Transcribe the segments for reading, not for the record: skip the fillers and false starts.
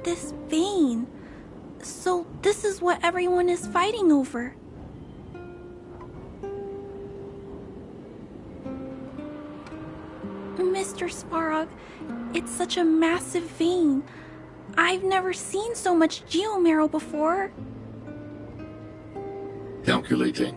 this vein. So this is what everyone is fighting over. Mr. Svarog, it's such a massive vein. I've never seen so much geomarrow before. Calculating.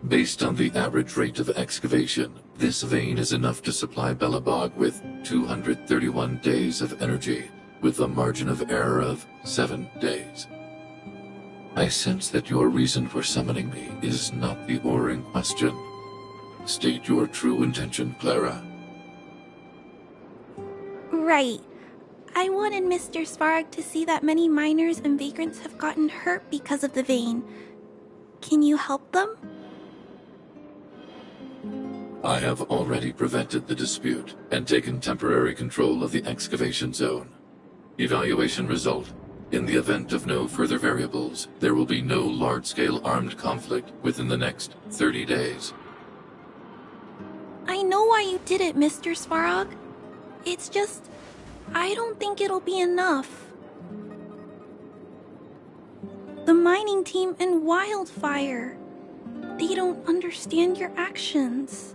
Based on the average rate of excavation, this vein is enough to supply Belobog with 231 days of energy, with a margin of error of 7 days. I sense that your reason for summoning me is not the ore in question. State your true intention, Clara. Right. I wanted Mr. Svarog to see that many miners and vagrants have gotten hurt because of the vein. Can you help them? I have already prevented the dispute and taken temporary control of the excavation zone. Evaluation result. In the event of no further variables, there will be no large-scale armed conflict within the next 30 days. I know why you did it, Mr. Svarog. It's just, I don't think it'll be enough. The mining team and Wildfire, they don't understand your actions.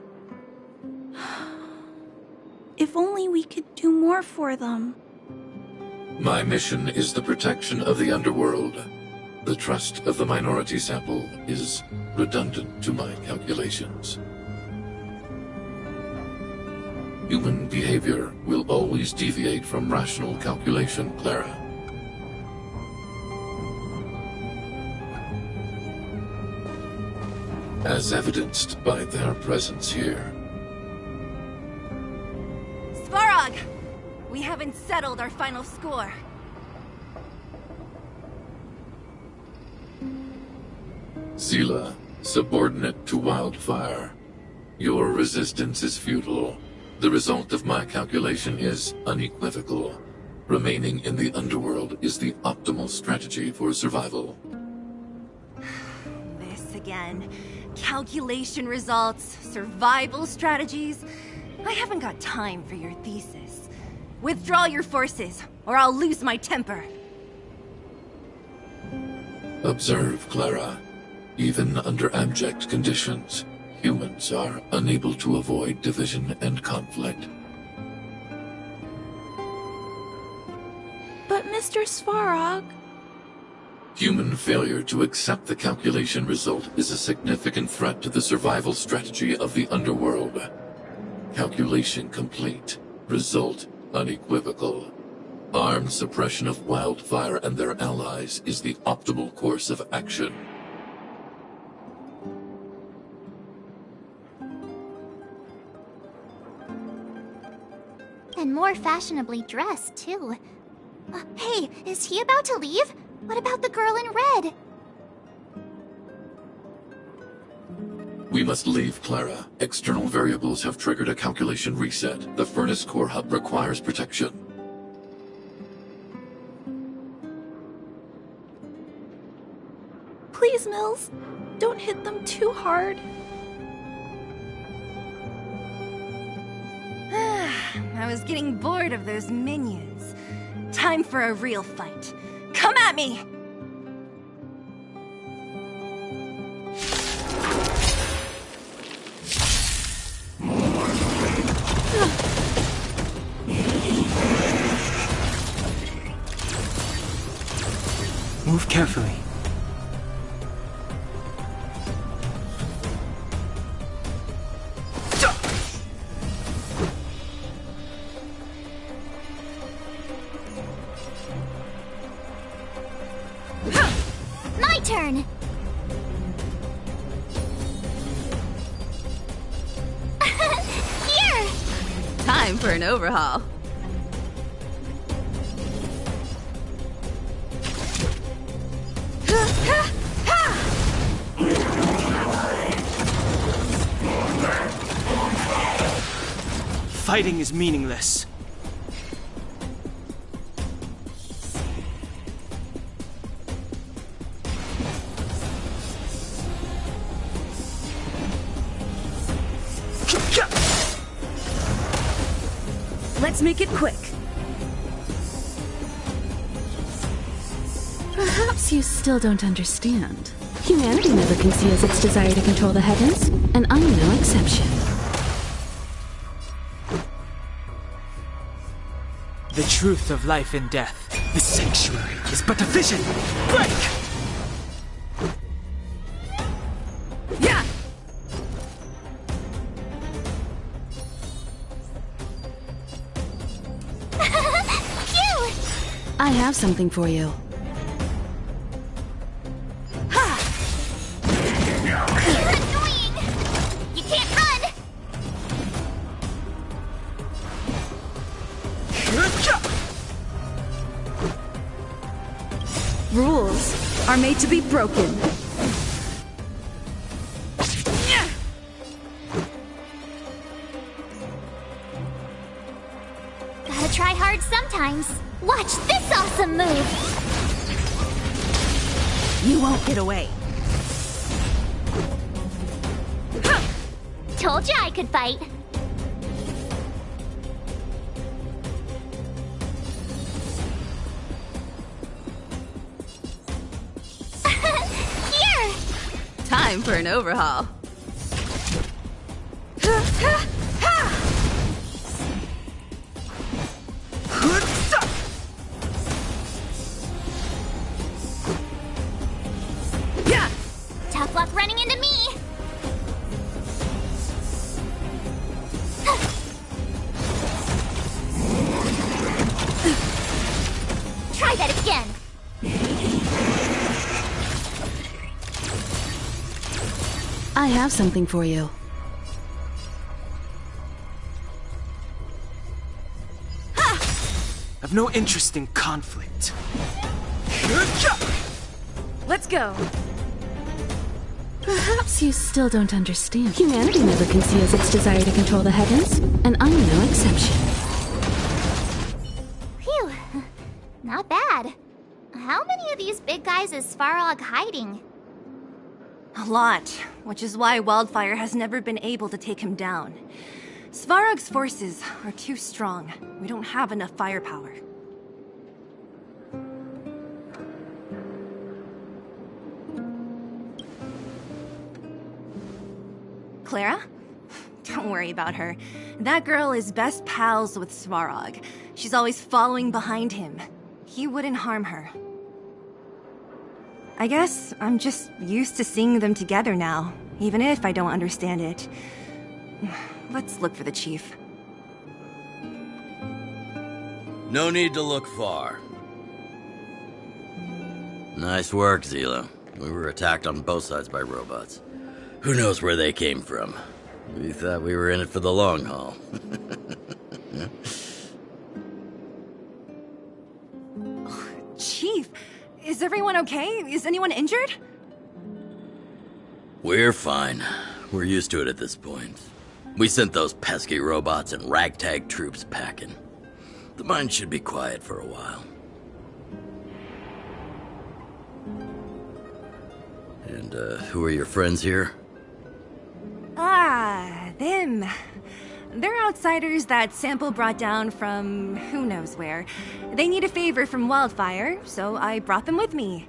If only we could do more for them. My mission is the protection of the underworld. The trust of the minority sample is redundant to my calculations. Human behavior will always deviate from rational calculation, Clara. As evidenced by their presence here. Svarog! We haven't settled our final score. Seela, subordinate to Wildfire. Your resistance is futile. The result of my calculation is unequivocal. Remaining in the underworld is the optimal strategy for survival. This again. Calculation results, survival strategies. I haven't got time for your thesis. Withdraw your forces, or I'll lose my temper. Observe, Clara. Even under abject conditions, humans are unable to avoid division and conflict. But Mr. Svarog... Human failure to accept the calculation result is a significant threat to the survival strategy of the underworld. Calculation complete. Result unequivocal. Armed suppression of Wildfire and their allies is the optimal course of action. And more fashionably dressed, too. Hey, is he about to leave? What about the girl in red? We must leave, Clara. External variables have triggered a calculation reset. The furnace core hub requires protection. Please, Mills, don't hit them too hard. I was getting bored of those minions. Time for a real fight. Come at me! Move carefully. My turn! Here! Time for an overhaul. Fighting is meaningless. Let's make it quick. Perhaps you still don't understand. Humanity never conceals its desire to control the heavens, and I'm no exception. The truth of life and death. The sanctuary is but a vision. Break! Yeah! Phew! I have something for you. You're annoying! You can't run! Rules are made to be broken. Gotta try hard sometimes. Watch this awesome move! You won't get away. Told you I could fight. Here! Time for an overhaul. Yeah! Tough luck running into me! Try that again! I have something for you. I've no interest in conflict. Let's go. Perhaps you still don't understand. Humanity never conceals its desire to control the heavens, and I'm no exception. Phew. Not bad. How many of these big guys is Svarog hiding? A lot, which is why Wildfire has never been able to take him down. Svarog's forces are too strong. We don't have enough firepower. Clara? Don't worry about her. That girl is best pals with Svarog. She's always following behind him. He wouldn't harm her. I guess I'm just used to seeing them together now, even if I don't understand it. Let's look for the chief. No need to look far. Nice work, Zila. We were attacked on both sides by robots. Who knows where they came from? We thought we were in it for the long haul. Chief, is everyone okay? Is anyone injured? We're fine. We're used to it at this point. We sent those pesky robots and ragtag troops packing. The mine should be quiet for a while. And, who are your friends here? Ah, them. They're outsiders that Sample brought down from who knows where. They need a favor from Wildfire, so I brought them with me.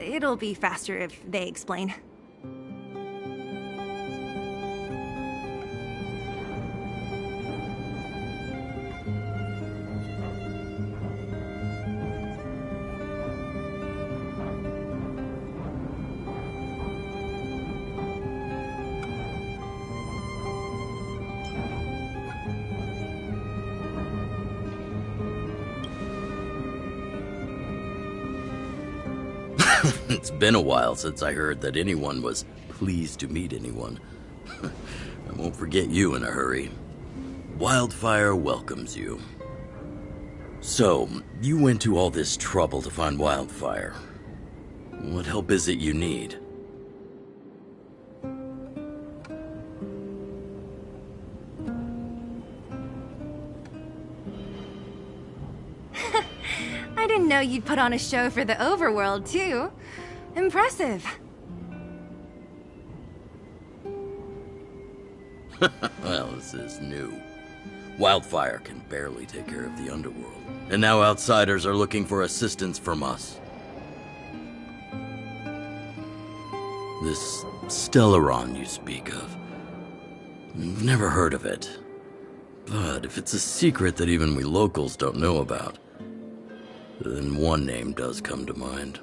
It'll be faster if they explain. It's been a while since I heard that anyone was pleased to meet anyone. I won't forget you in a hurry. Wildfire welcomes you. So, you went to all this trouble to find Wildfire. What help is it you need? I didn't know you'd put on a show for the overworld, too. Impressive. Well, this is new. Wildfire can barely take care of the underworld. And now outsiders are looking for assistance from us. This Stellaron you speak of. Never heard of it. But if it's a secret that even we locals don't know about, then one name does come to mind.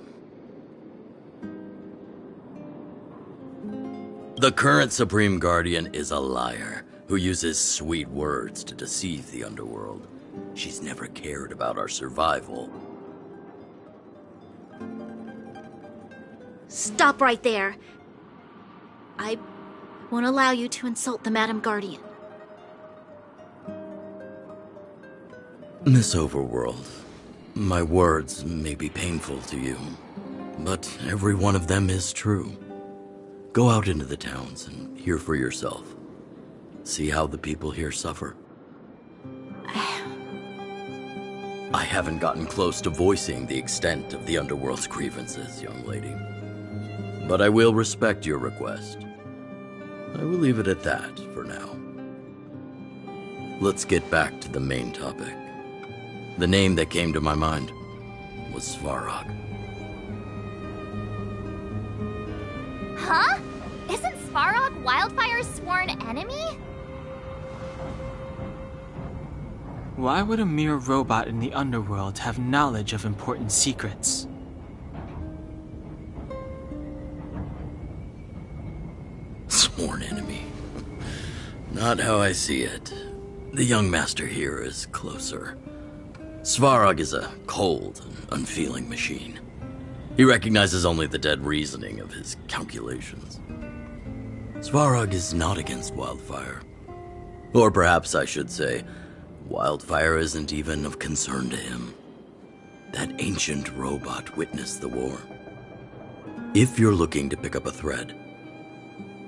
The current Supreme Guardian is a liar who uses sweet words to deceive the underworld. She's never cared about our survival. Stop right there. I won't allow you to insult the Madam Guardian. Miss Overworld, my words may be painful to you, but every one of them is true. Go out into the towns and hear for yourself. See how the people here suffer. I haven't gotten close to voicing the extent of the underworld's grievances, young lady. But I will respect your request. I will leave it at that for now. Let's get back to the main topic. The name that came to my mind was Svarog. Huh? Isn't Svarog Wildfire's sworn enemy? Why would a mere robot in the underworld have knowledge of important secrets? Sworn enemy. Not how I see it. The young master here is closer. Svarog is a cold and unfeeling machine. He recognizes only the dead reasoning of his calculations. Svarog is not against Wildfire. Or perhaps I should say, Wildfire isn't even of concern to him. That ancient robot witnessed the war. If you're looking to pick up a thread,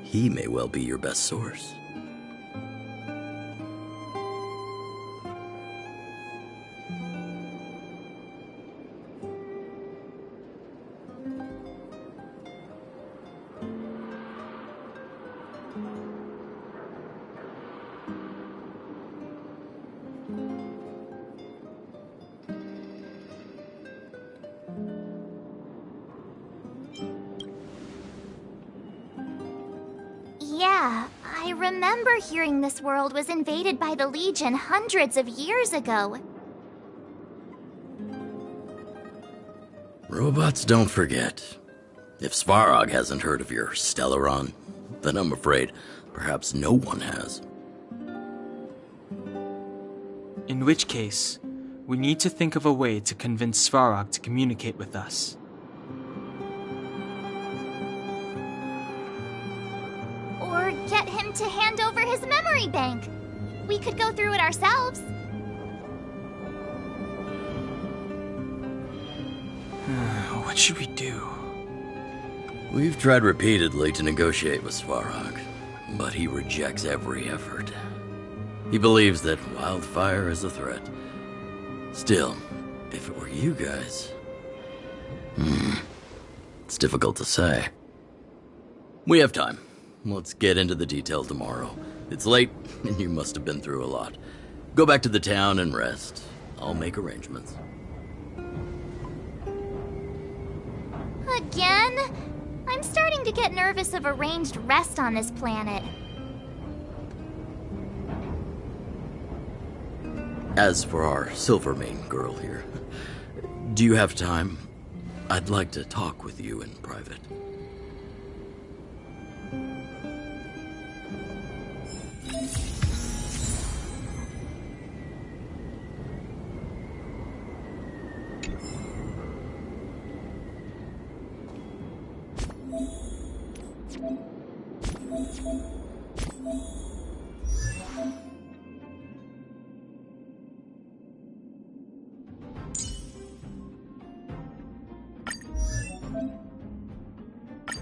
he may well be your best source. Yeah, I remember hearing this world was invaded by the Legion hundreds of years ago. Robots don't forget. If Svarog hasn't heard of your Stellaron, then I'm afraid perhaps no one has. In which case, we need to think of a way to convince Svarog to communicate with us. Or get him to hand over his memory bank. We could go through it ourselves. What should we do? We've tried repeatedly to negotiate with Svarog, but he rejects every effort. He believes that Wildfire is a threat. Still, if it were you guys... it's difficult to say. We have time. Let's get into the details tomorrow. It's late, and you must have been through a lot. Go back to the town and rest. I'll make arrangements. Again? I'm starting to get nervous of arranged rest on this planet. As for our Silvermane girl here, do you have time? I'd like to talk with you in private.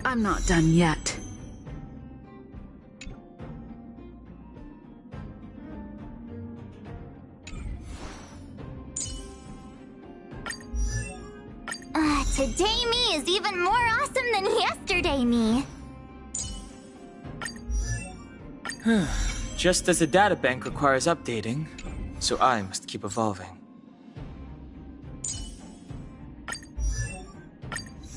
I'm not done yet. Today me is even more awesome than yesterday me. Just as the databank requires updating, so I must keep evolving.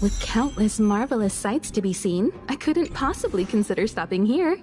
With countless marvelous sights to be seen, I couldn't possibly consider stopping here.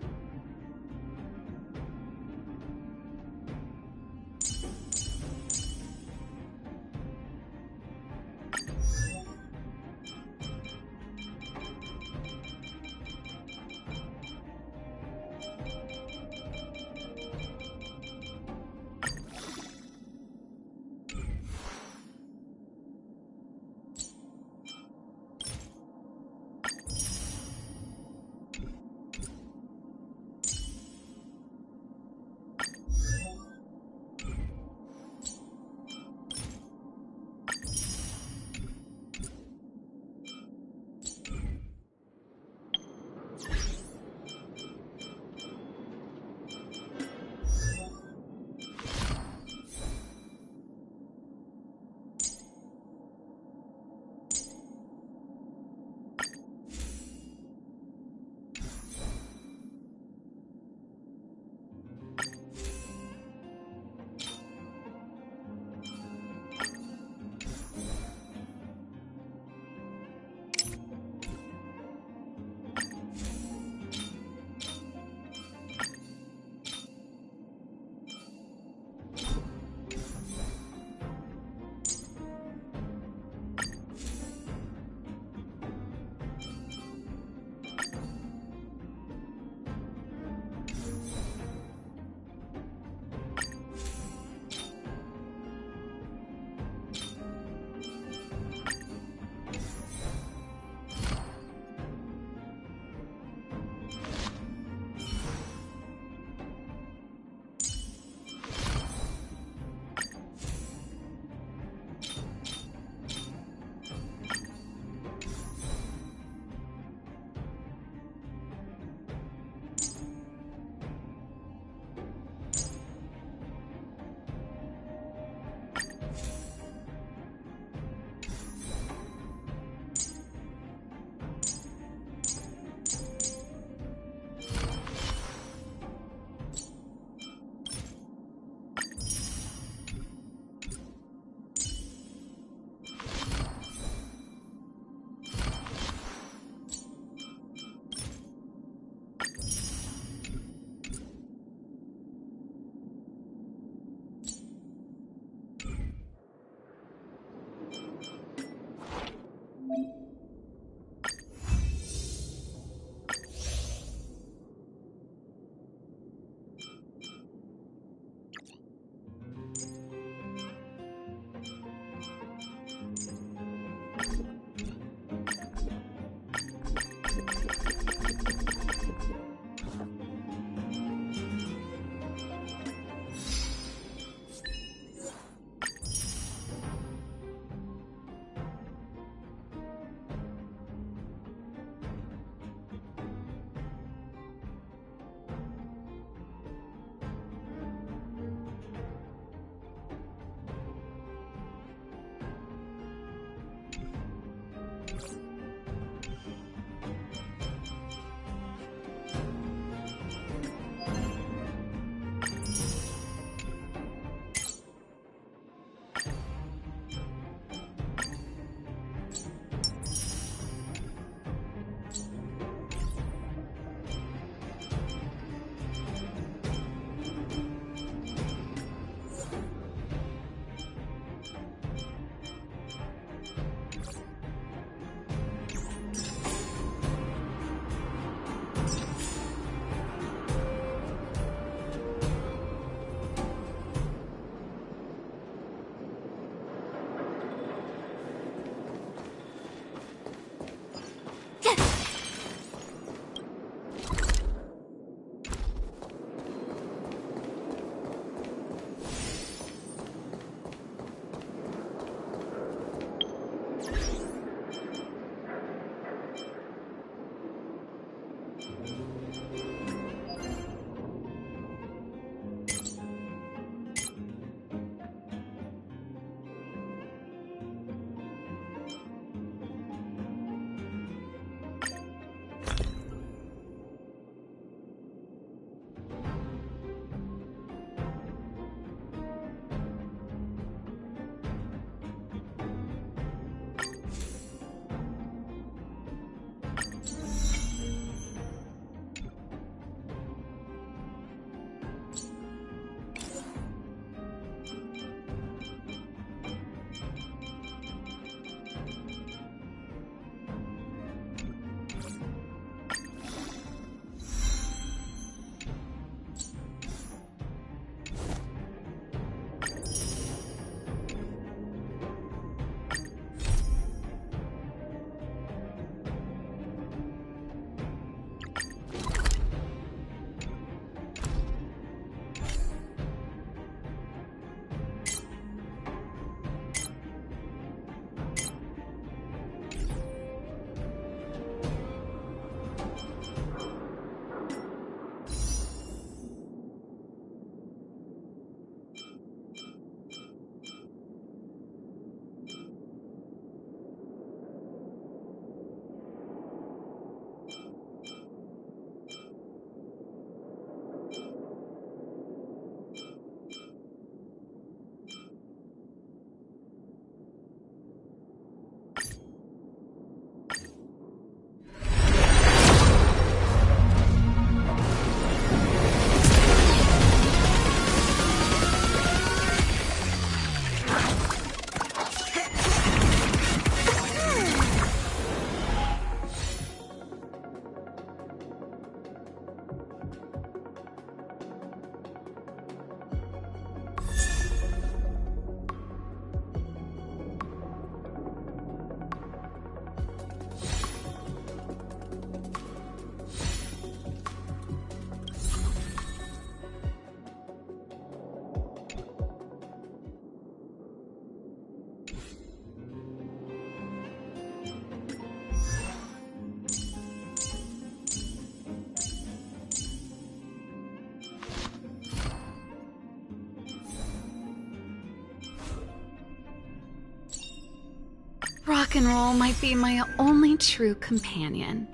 Rock and roll might be my only true companion.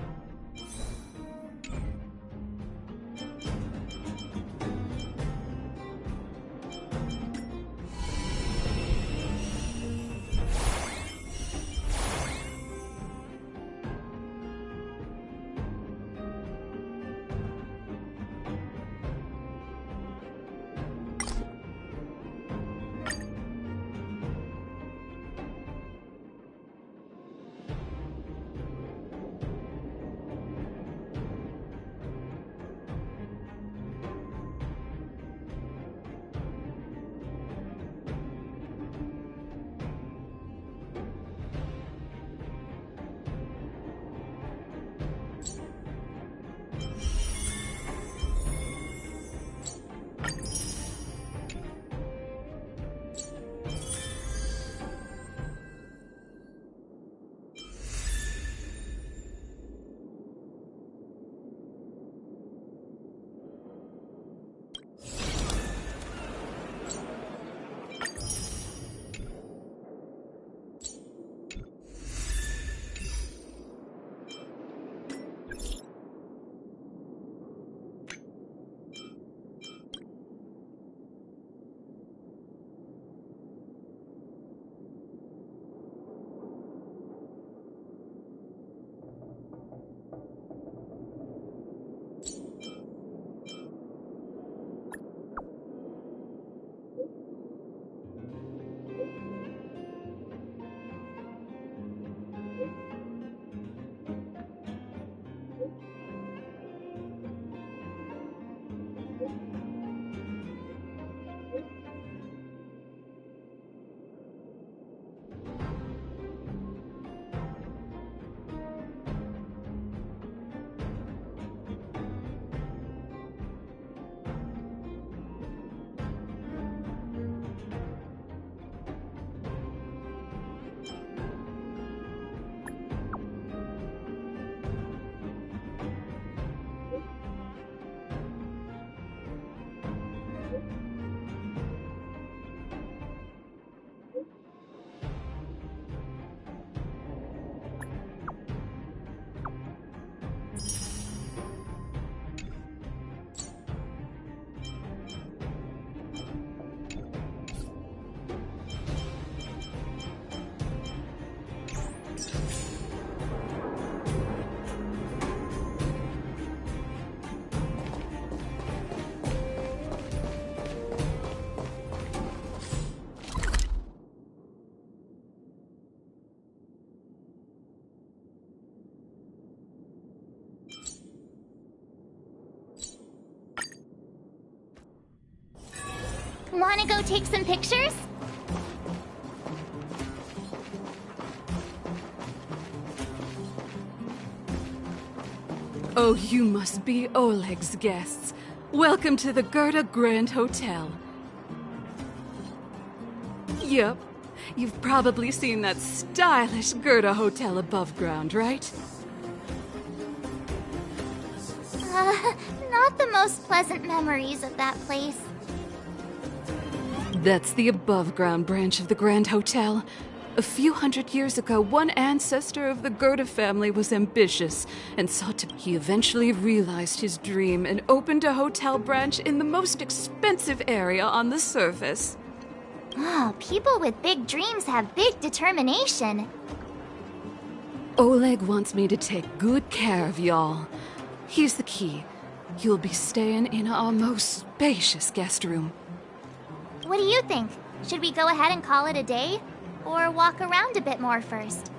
Wanna go take some pictures? Oh, you must be Oleg's guests. Welcome to the Gerda Grand Hotel. Yep, you've probably seen that stylish Gerda Hotel above ground, right? Not the most pleasant memories of that place. That's the above-ground branch of the Grand Hotel. A few hundred years ago, one ancestor of the Gerda family was ambitious and sought to... He eventually realized his dream and opened a hotel branch in the most expensive area on the surface. Oh, people with big dreams have big determination. Oleg wants me to take good care of y'all. Here's the key. You'll be staying in our most spacious guest room. What do you think? Should we go ahead and call it a day? Or walk around a bit more first?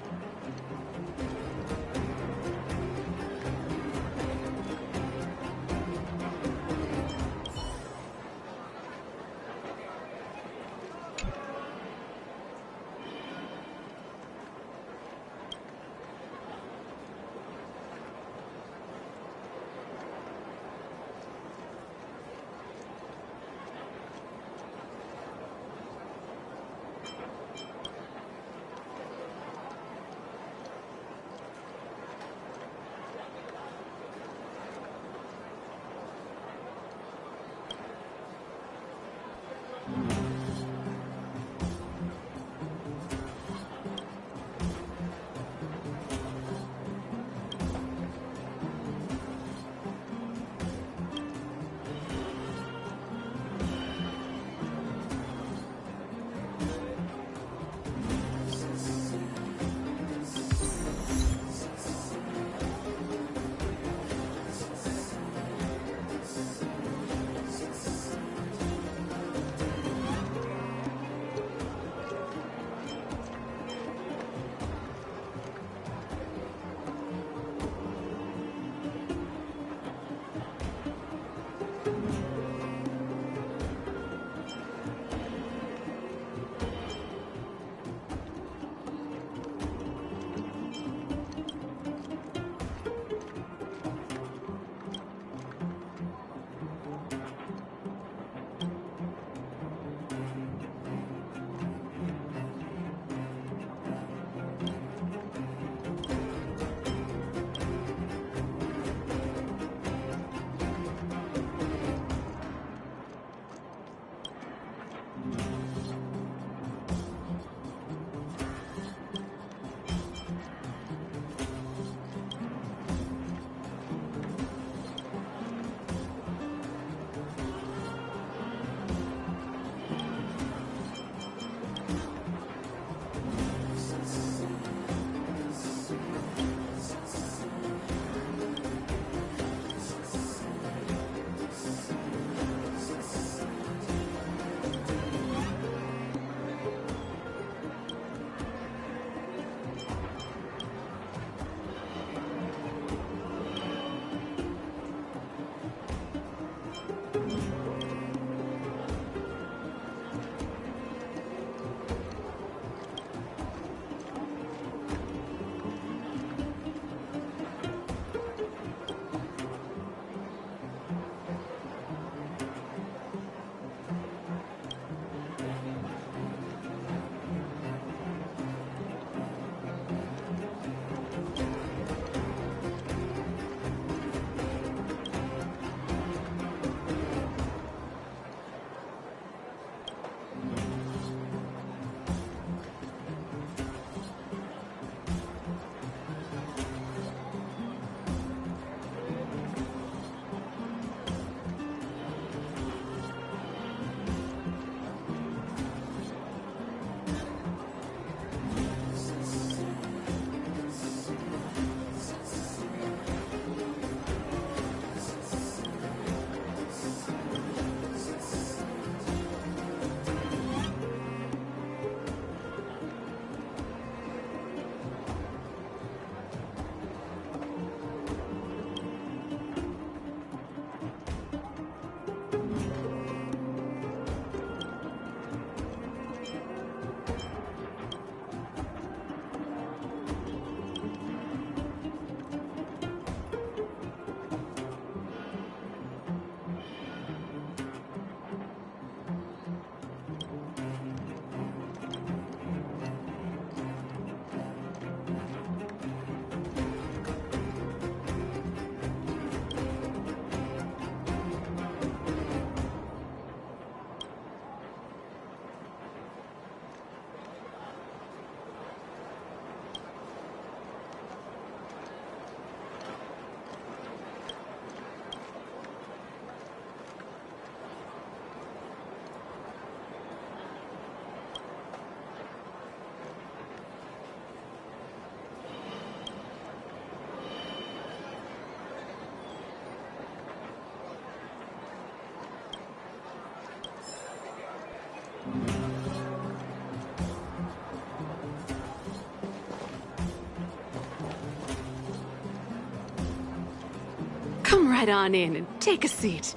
Come right on in and take a seat.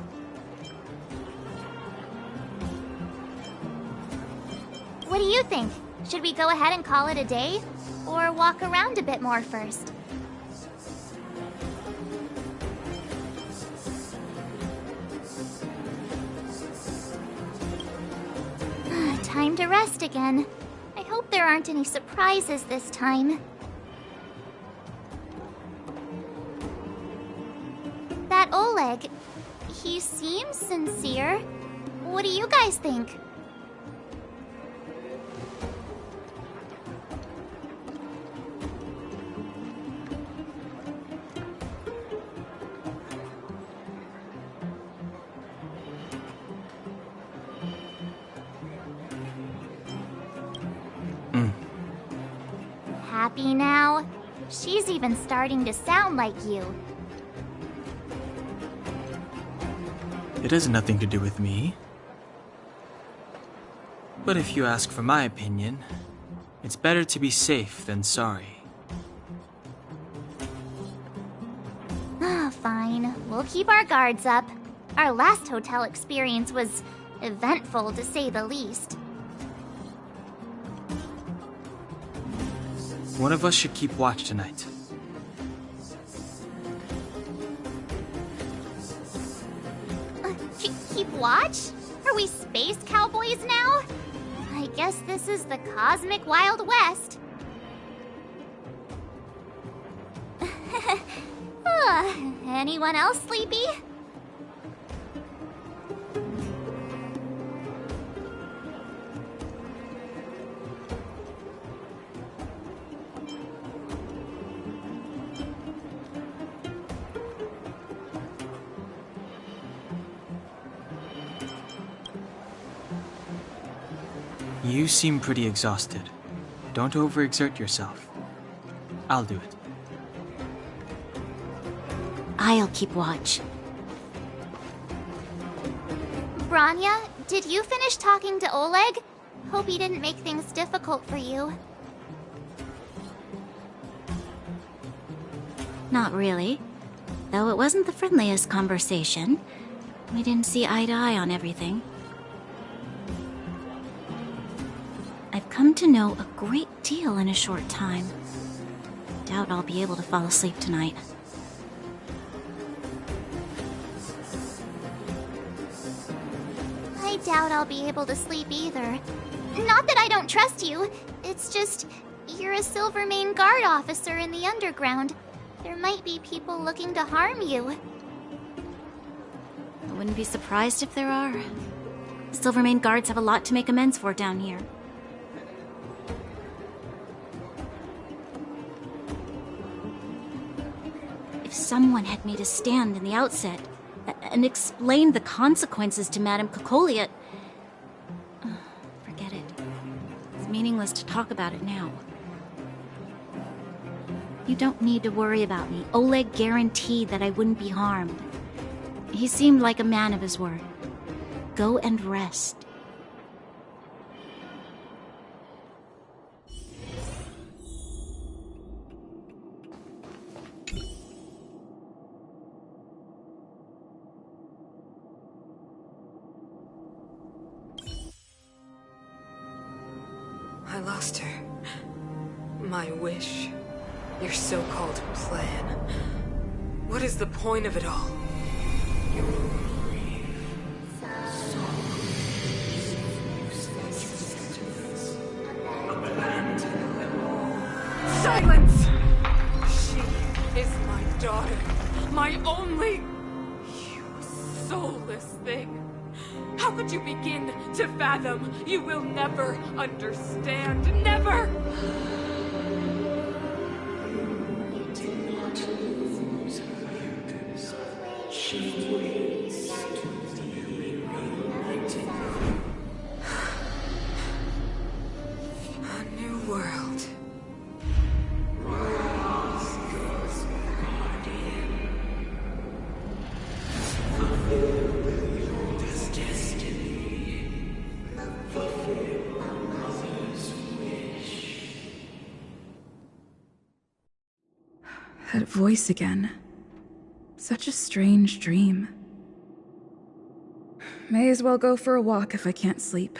What do you think? Should we go ahead and call it a day? Or walk around a bit more first? Time to rest again. I hope there aren't any surprises this time. That Oleg, he seems sincere. What do you guys think? Happy now? She's even starting to sound like you. It has nothing to do with me. But if you ask for my opinion, it's better to be safe than sorry. Fine. We'll keep our guards up. Our last hotel experience was eventful, to say the least. One of us should keep watch tonight. Keep watch? Are we space cowboys now? I guess this is the cosmic Wild West. Anyone else sleepy? You seem pretty exhausted. Don't overexert yourself. I'll do it. I'll keep watch. Branya, did you finish talking to Oleg? Hope he didn't make things difficult for you. Not really. Though it wasn't the friendliest conversation. We didn't see eye to eye on everything. I've come to know a great deal in a short time. Doubt I'll be able to fall asleep tonight. I doubt I'll be able to sleep either. Not that I don't trust you. It's just, you're a Silvermane Guard officer in the underground. There might be people looking to harm you. I wouldn't be surprised if there are. Silvermane Guards have a lot to make amends for down here. If someone had made a stand in the outset and explained the consequences to Madame Cocolia, forget it. It's meaningless to talk about it now. You don't need to worry about me. Oleg guaranteed that I wouldn't be harmed. He seemed like a man of his word. Go and rest. I lost her. My wish. Your so-called plan. What is the point of it all? Silence! She is my daughter. My only... You soulless thing. How could you begin to fathom? You will never understand. Never! A new world. That voice again. Such a strange dream. May as well go for a walk if I can't sleep.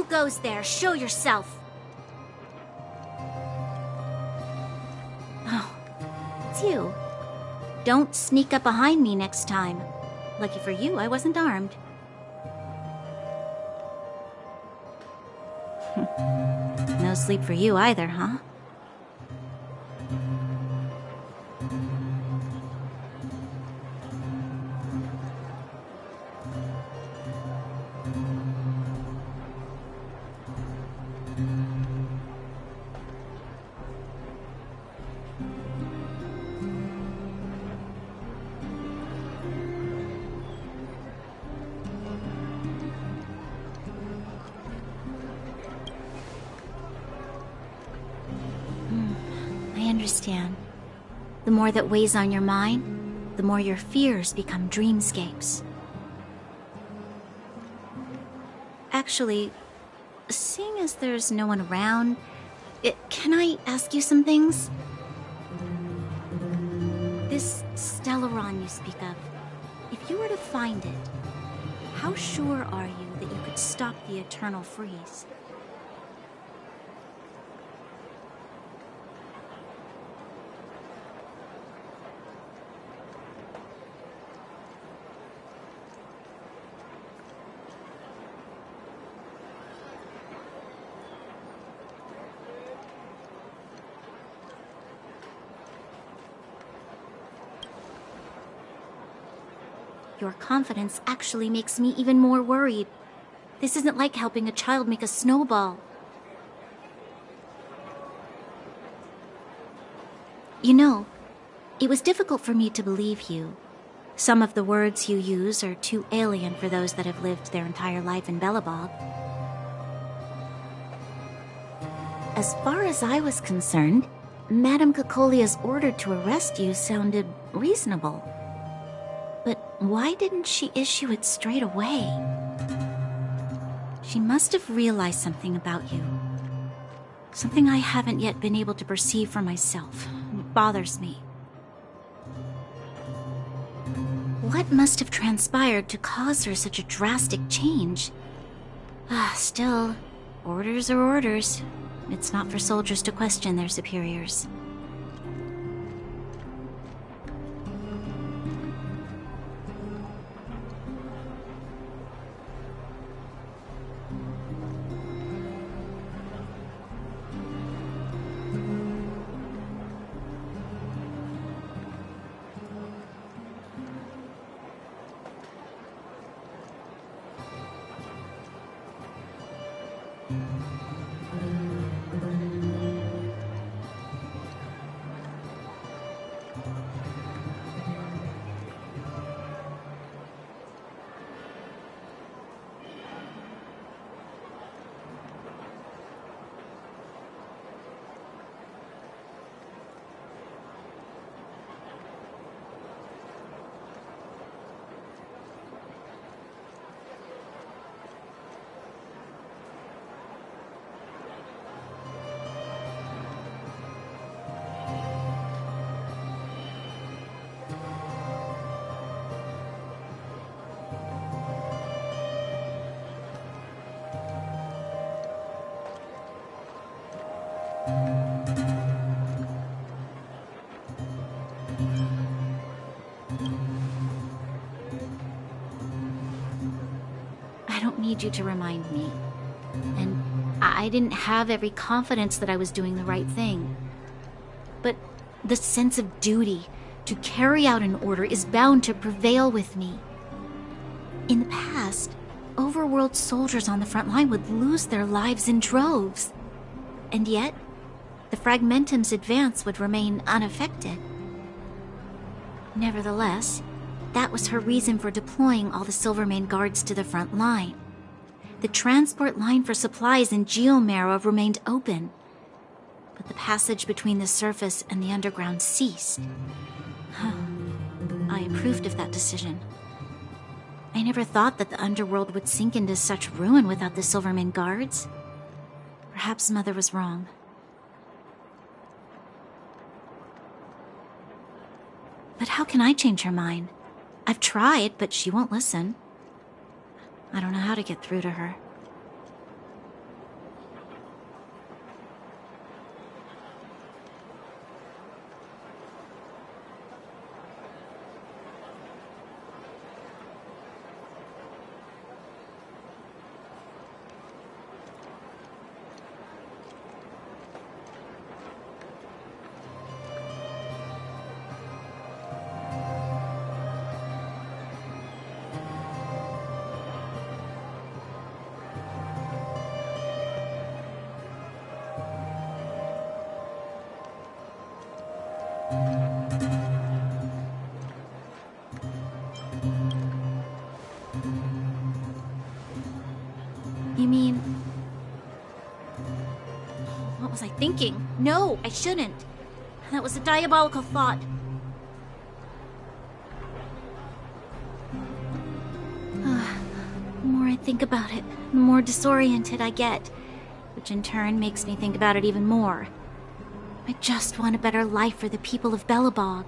goes there? Show yourself. Oh, it's you. Don't sneak up behind me next time. Lucky for you, I wasn't armed. No sleep for you either, huh? I understand. The more that weighs on your mind, the more your fears become dreamscapes. Actually, seeing as there's no one around, can I ask you some things? This Stellaron you speak of, if you were to find it, how sure are you that you could stop the eternal freeze? Your confidence actually makes me even more worried. This isn't like helping a child make a snowball. You know, it was difficult for me to believe you. Some of the words you use are too alien for those that have lived their entire life in Belobog. As far as I was concerned, Madame Cocolia's order to arrest you sounded reasonable. But why didn't she issue it straight away? She must have realized something about you. Something I haven't yet been able to perceive for myself. It bothers me. What must have transpired to cause her such a drastic change? Still, orders are orders. It's not for soldiers to question their superiors. I don't need you to remind me. And I didn't have every confidence that I was doing the right thing. But the sense of duty to carry out an order is bound to prevail with me. In the past, overworld soldiers on the front line would lose their lives in droves. And yet, the Fragmentum's advance would remain unaffected. Nevertheless, that was her reason for deploying all the Silvermane guards to the front line. The transport line for supplies in Geomera remained open, but the passage between the surface and the underground ceased. I approved of that decision. I never thought that the underworld would sink into such ruin without the Silvermane guards. Perhaps Mother was wrong. But how can I change her mind? I've tried, but she won't listen. I don't know how to get through to her. thinking. No, I shouldn't. That was a diabolical thought. The more I think about it, the more disoriented I get, which in turn makes me think about it even more. I just want a better life for the people of Belobog.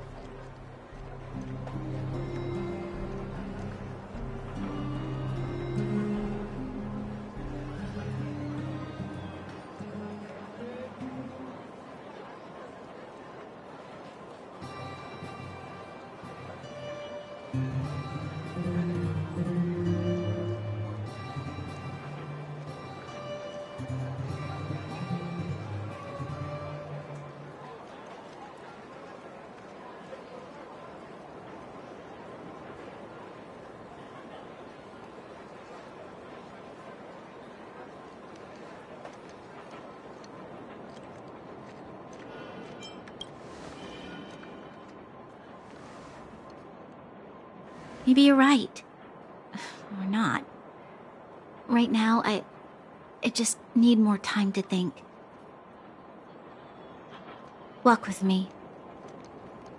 Maybe you're right. Or not. Right now, I just need more time to think. Walk with me.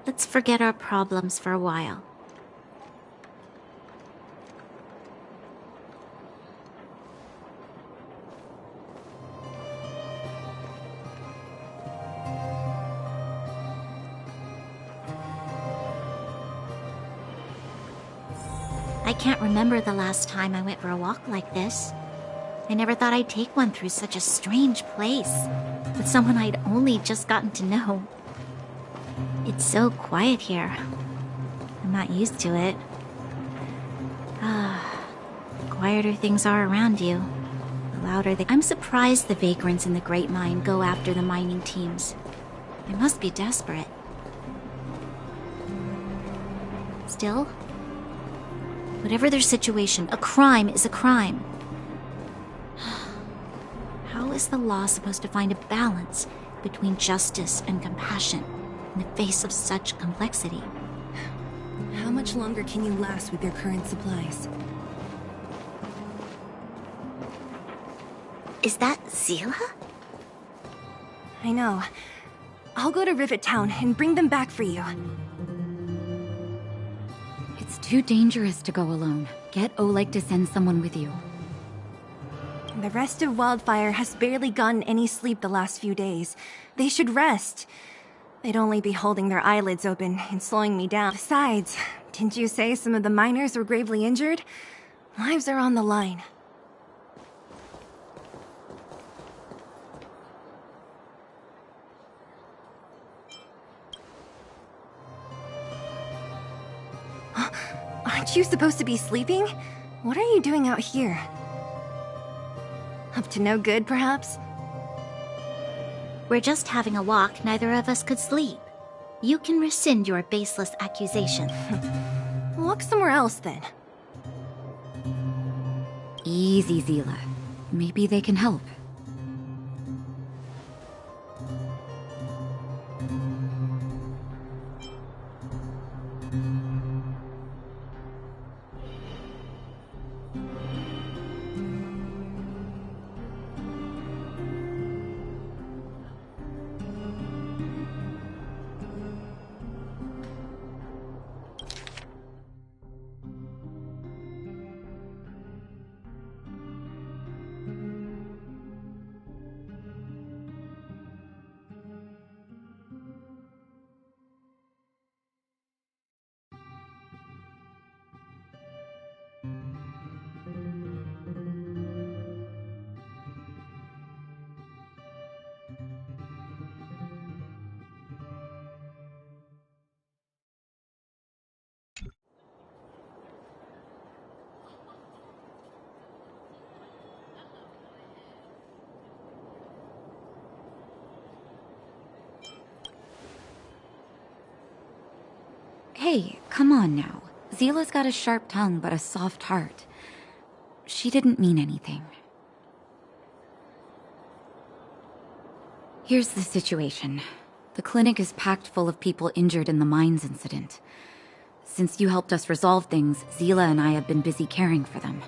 Let's forget our problems for a while. I can't remember the last time I went for a walk like this. I never thought I'd take one through such a strange place, with someone I'd only just gotten to know. It's so quiet here. I'm not used to it. The quieter things are around you, the louder they... I'm surprised the vagrants in the Great Mine go after the mining teams. They must be desperate. Still, whatever their situation, a crime is a crime. How is the law supposed to find a balance between justice and compassion in the face of such complexity? How much longer can you last with your current supplies? Is that Zila? I know. I'll go to Rivet Town and bring them back for you. It's too dangerous to go alone. Get Oleg to send someone with you. The rest of Wildfire has barely gotten any sleep the last few days. They should rest. They'd only be holding their eyelids open and slowing me down. Besides, didn't you say some of the miners were gravely injured? Lives are on the line. Aren't you supposed to be sleeping? What are you doing out here? Up to no good, perhaps? We're just having a walk. Neither of us could sleep. You can rescind your baseless accusation. Walk somewhere else, then. Easy, Zila. Maybe they can help. Hey, come on now. Zila's got a sharp tongue but a soft heart. She didn't mean anything. Here's the situation. The clinic is packed full of people injured in the mines incident. Since you helped us resolve things, Zila and I have been busy caring for them.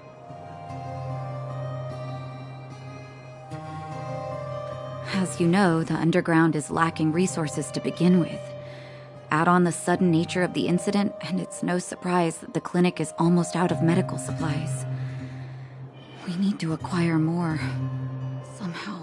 As you know, the underground is lacking resources to begin with. Add on the sudden nature of the incident, and it's no surprise that the clinic is almost out of medical supplies. We need to acquire more, somehow.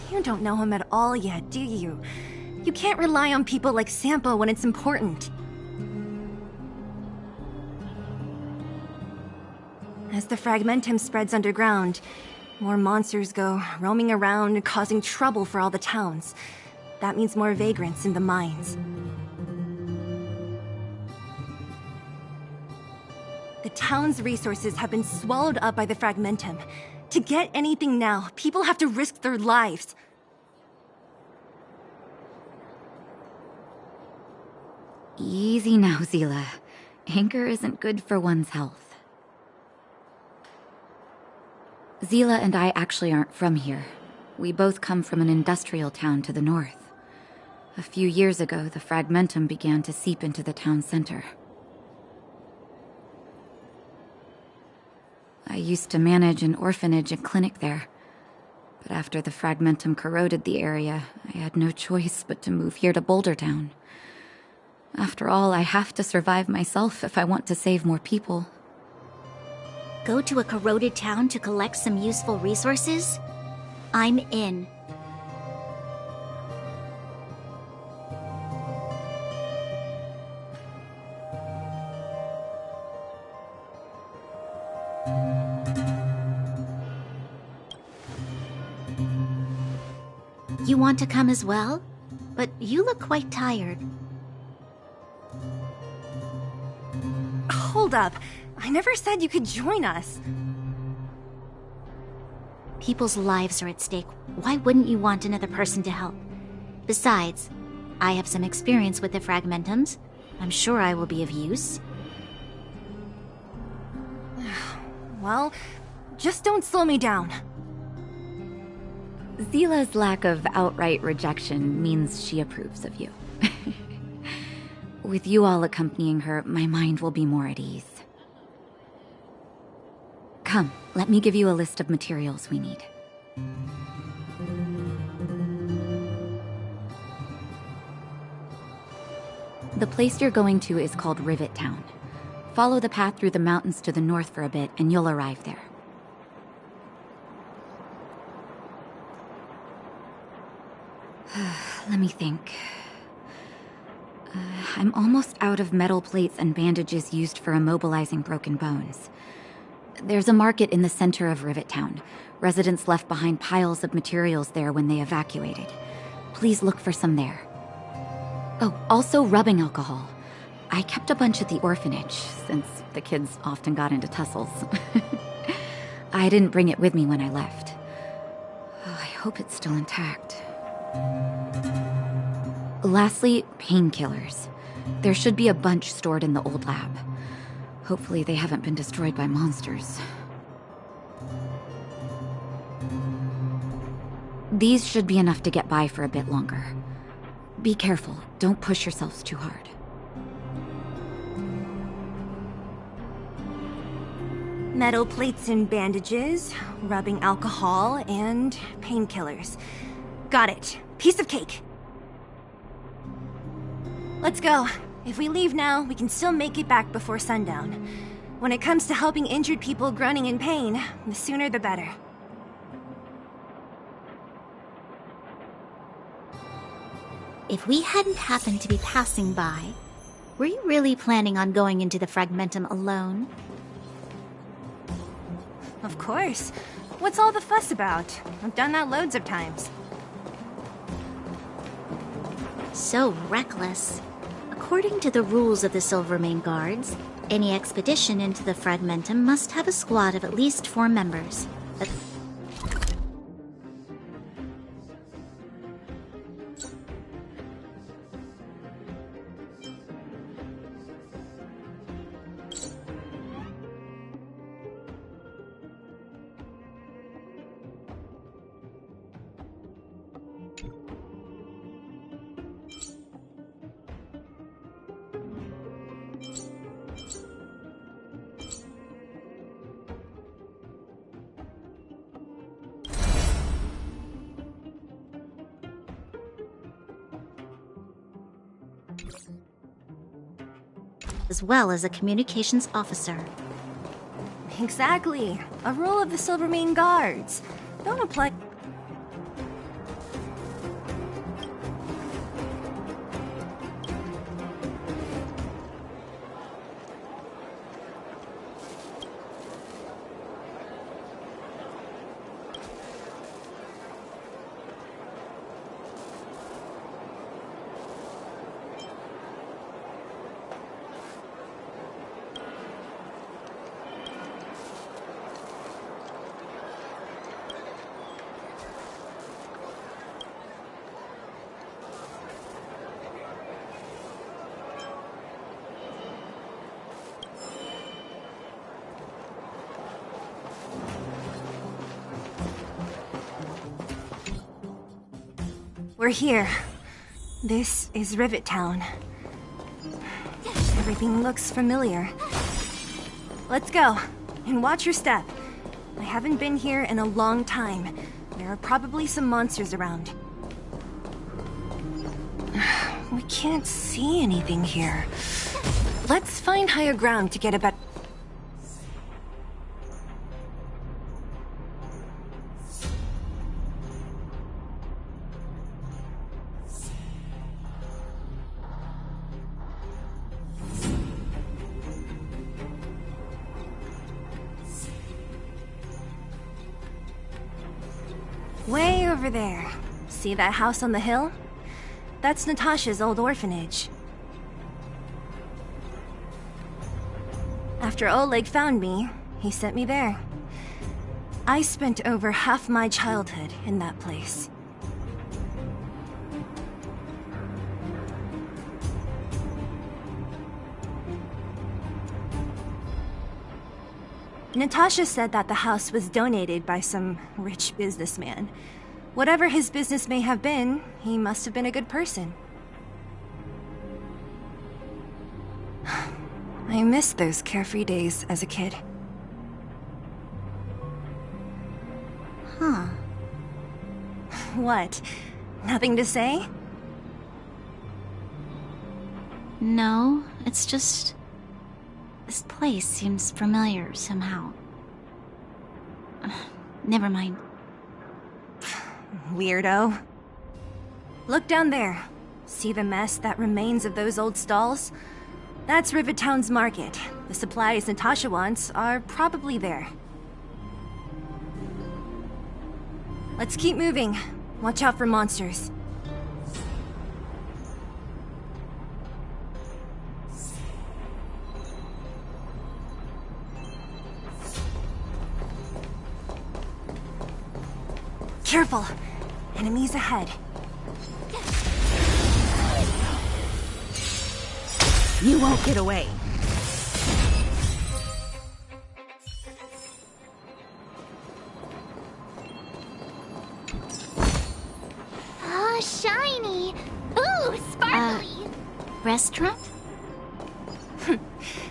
You don't know him at all yet, do you? You can't rely on people like Sampo when it's important. As the fragmentum spreads underground, more monsters go roaming around, causing trouble for all the towns. That means more vagrants in the mines. The town's resources have been swallowed up by the fragmentum. To get anything now, people have to risk their lives. Easy now, Zila. Anger isn't good for one's health. Zila and I actually aren't from here. We both come from an industrial town to the north. A few years ago, the fragmentum began to seep into the town center. I used to manage an orphanage and clinic there. But after the fragmentum corroded the area, I had no choice but to move here to Boulder Town. After all, I have to survive myself if I want to save more people. Go to a corroded town to collect some useful resources? I'm in. You want to come as well? But you look quite tired. Hold up. I never said you could join us. People's lives are at stake. Why wouldn't you want another person to help? Besides, I have some experience with the fragmentums. I'm sure I will be of use. Well, just don't slow me down. Zila's lack of outright rejection means she approves of you. With you all accompanying her, my mind will be more at ease. Come, let me give you a list of materials we need. The place you're going to is called Rivet Town. Follow the path through the mountains to the north for a bit, and you'll arrive there. Let me think. I'm almost out of metal plates and bandages used for immobilizing broken bones. There's a market in the center of Rivet Town. Residents left behind piles of materials there when they evacuated. Please look for some there. Oh, also rubbing alcohol. I kept a bunch at the orphanage, since the kids often got into tussles. I didn't bring it with me when I left. Oh, I hope it's still intact. Lastly, painkillers. There should be a bunch stored in the old lab. Hopefully they haven't been destroyed by monsters. These should be enough to get by for a bit longer. Be careful, don't push yourselves too hard. Metal plates and bandages, rubbing alcohol, and painkillers. Got it. Piece of cake. Let's go. If we leave now, we can still make it back before sundown. When it comes to helping injured people groaning in pain, the sooner the better. If we hadn't happened to be passing by, were you really planning on going into the fragmentum alone? Of course. What's all the fuss about? I've done that loads of times. So reckless. According to the rules of the Silvermane Guards, any expedition into the fragmentum must have a squad of at least 4 members. as well as a communications officer. Exactly. A rule of the Silvermane Guards. Don't apply. We're here. This is Rivet Town. Everything looks familiar. Let's go, and watch your step. I haven't been here in a long time. There are probably some monsters around. We can't see anything here. Let's find higher ground to get a better... Way over there. See that house on the hill? That's Natasha's old orphanage. After Oleg found me, he sent me there. I spent over half my childhood in that place. Natasha said that the house was donated by some rich businessman. Whatever his business may have been, he must have been a good person. I miss those carefree days as a kid. Huh. What? Nothing to say? No, it's just... this place seems familiar somehow. Never mind. Weirdo. Look down there. See the mess that remains of those old stalls? That's Rivet Town's market. The supplies Natasha wants are probably there. Let's keep moving. Watch out for monsters. Careful! Enemies ahead. You won't get away. Oh, shiny! Ooh, sparkly! Restaurant?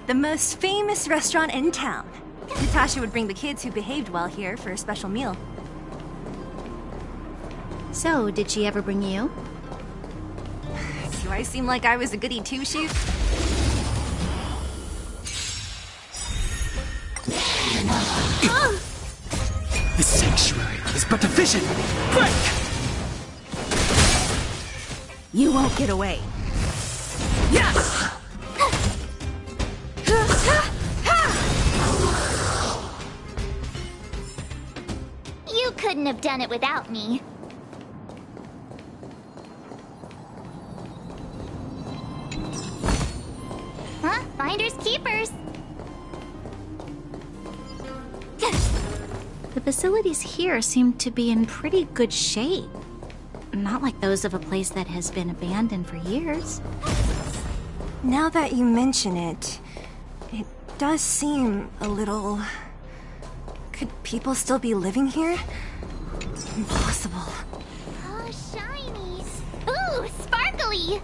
The most famous restaurant in town. Natasha would bring the kids who behaved well here for a special meal. So, did she ever bring you? Do I seem like I was a goody two-shoes? The sanctuary is but a vision! Break! You won't get away. Yes! You couldn't have done it without me. Huh? Finders keepers. The facilities here seem to be in pretty good shape. Not like those of a place that has been abandoned for years. Now that you mention it, it does seem a little... Could people still be living here? Impossible. Oh, shiny! Ooh, sparkly!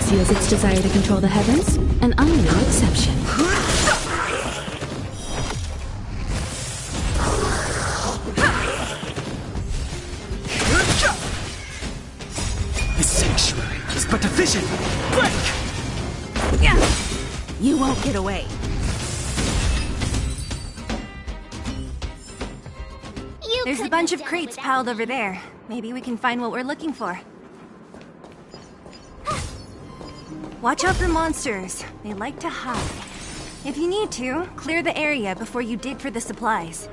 conceals its desire to control the heavens, and I'm no exception. The sanctuary is but a vision! Break! You won't get away. There's a bunch of crates piled over there. Maybe we can find what we're looking for. Watch out for monsters. They like to hide. If you need to, clear the area before you dig for the supplies.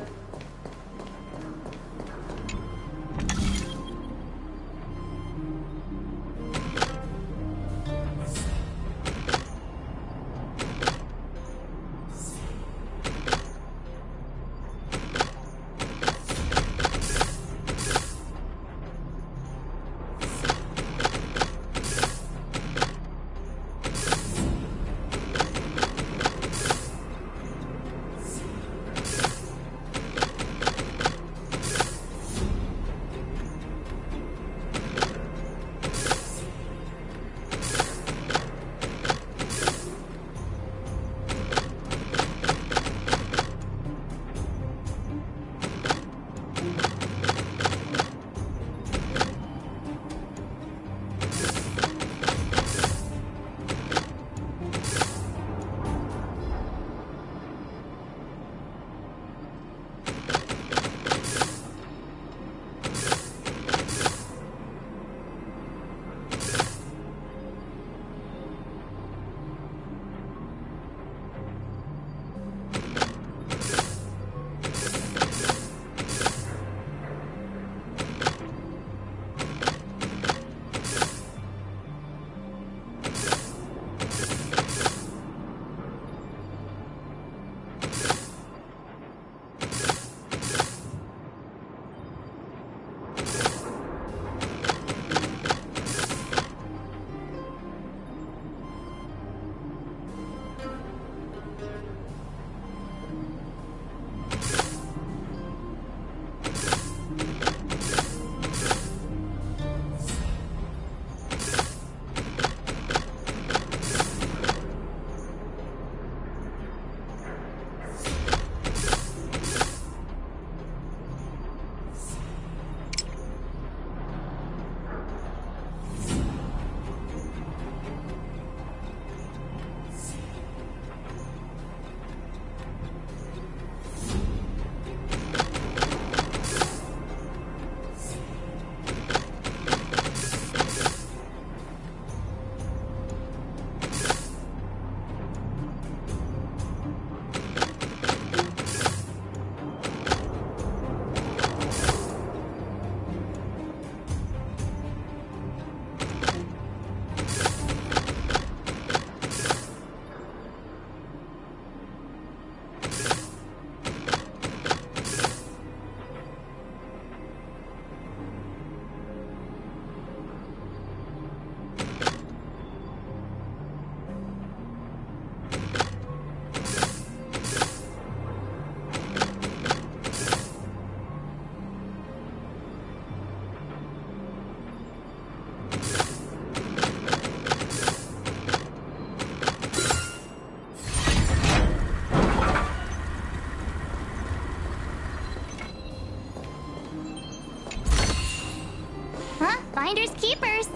Finders keepers.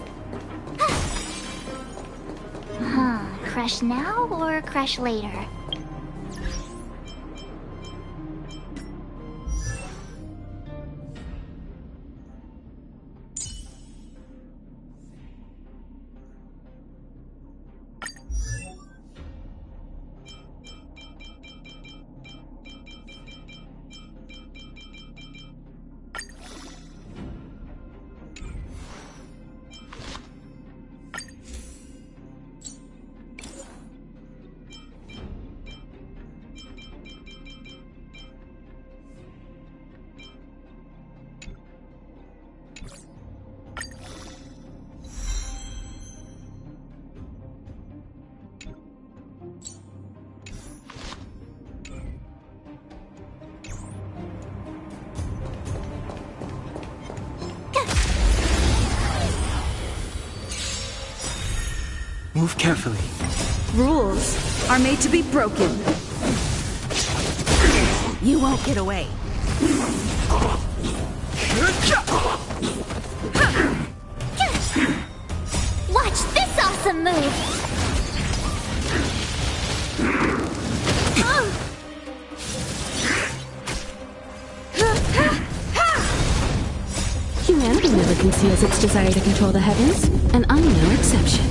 Crush now or crush later? Move carefully. Rules are made to be broken. You won't get away. Watch this awesome move! Humanity never conceals its desire to control the heavens, and I'm no exception.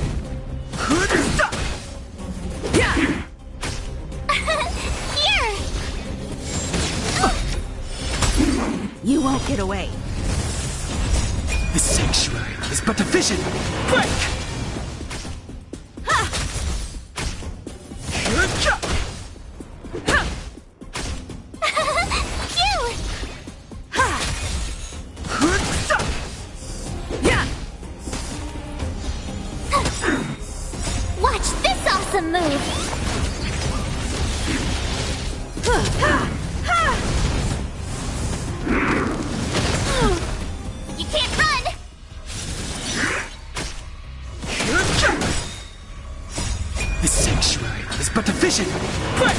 Here! You won't get away. The sanctuary is but a vision. Break! Phew! Watch this awesome move! You can't run! The sanctuary is but a vision. Break!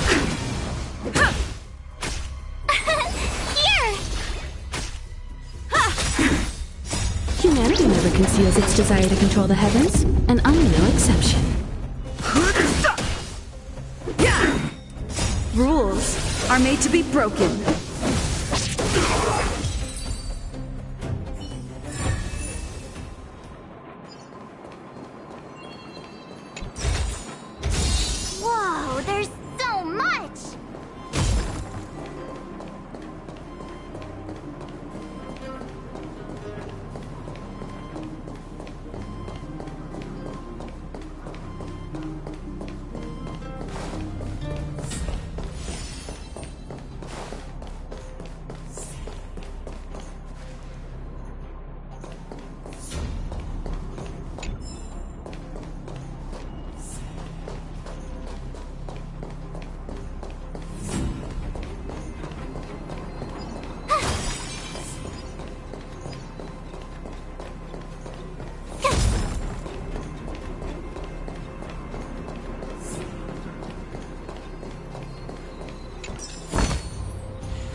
Here! Humanity never conceals its desire to control the heavens, and I'm no exception. Rules are made to be broken. Whoa, there's so much!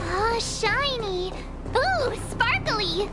Oh, shiny! Ooh, sparkly!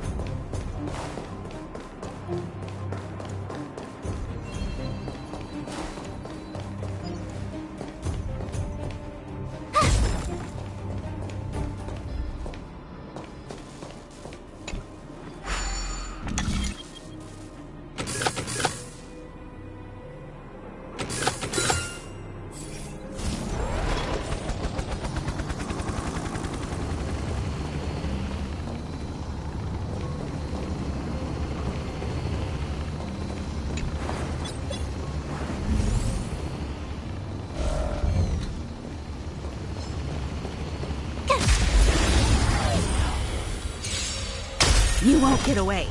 You won't get away.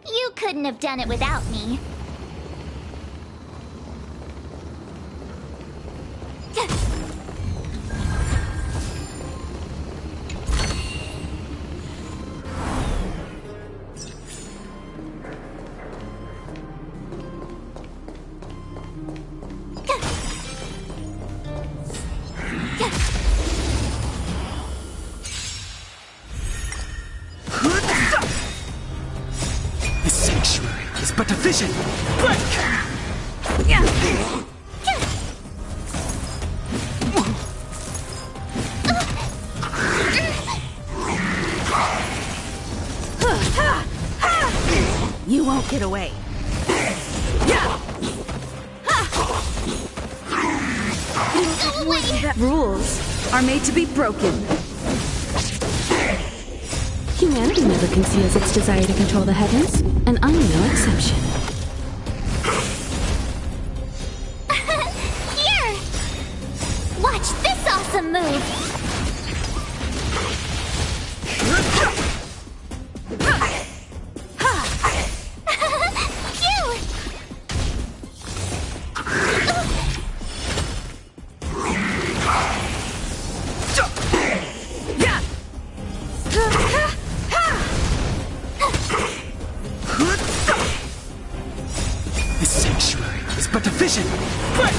You couldn't have done it without me. The sanctuary is but a vision. Break! You won't get away. Go away! Rules are made to be broken. Humanity never conceals its desire to control the heavens, and I'm no exception. Here! Watch this awesome move! Phew! but a vision! Break!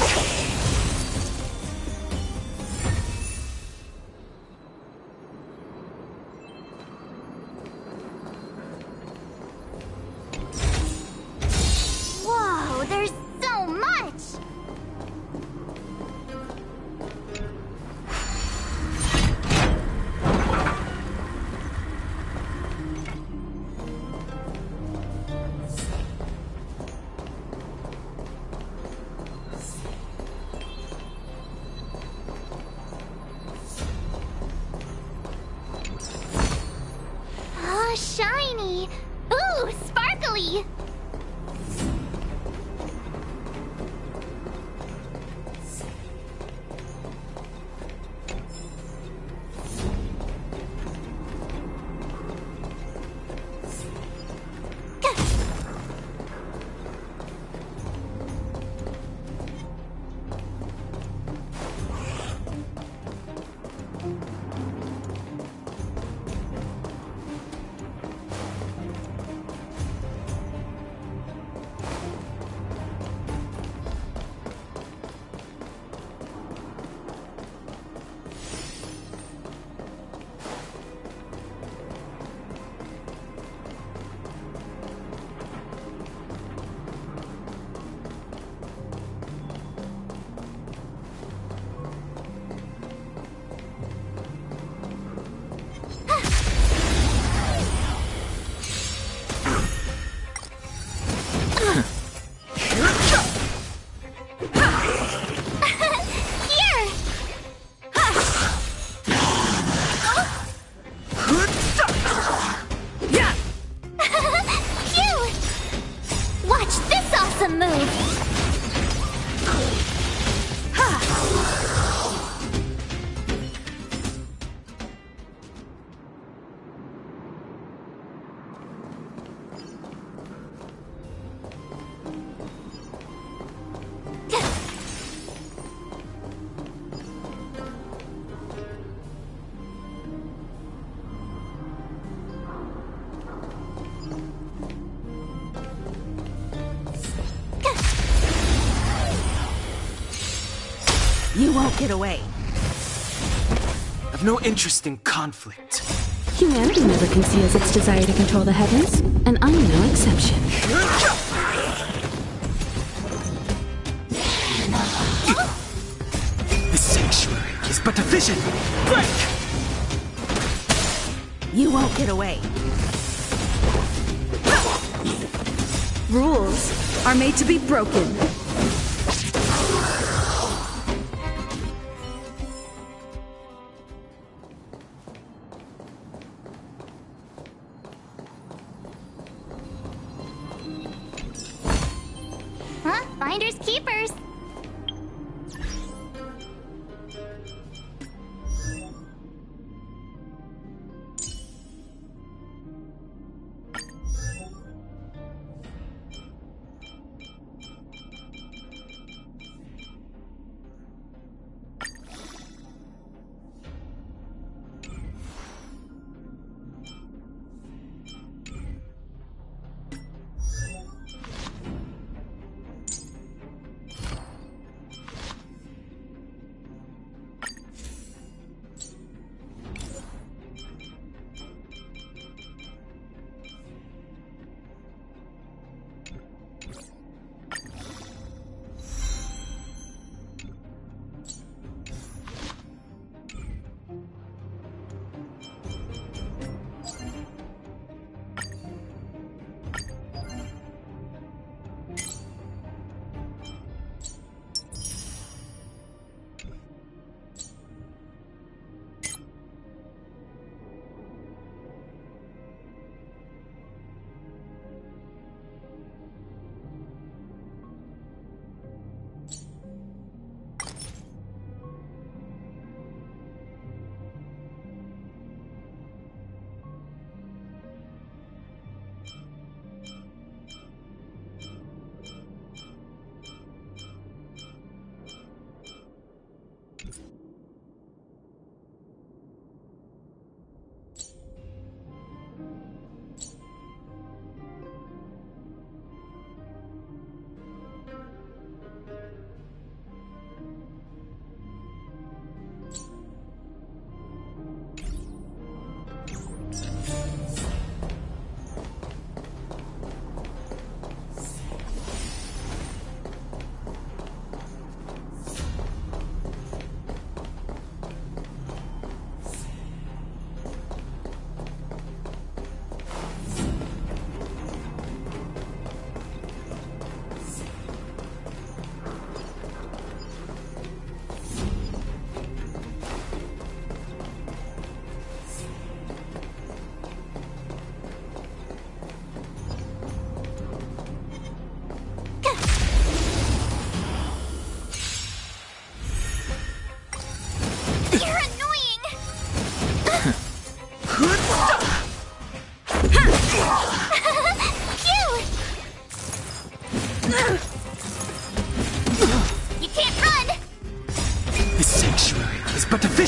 Whoa, there's so much! Oh, shiny! Ooh, sparkly! You won't get away. I've no interest in conflict. Humanity never conceals its desire to control the heavens, and I'm no exception. The sanctuary is but a vision! Break! You won't get away. Rules are made to be broken. Huh? Finders keepers.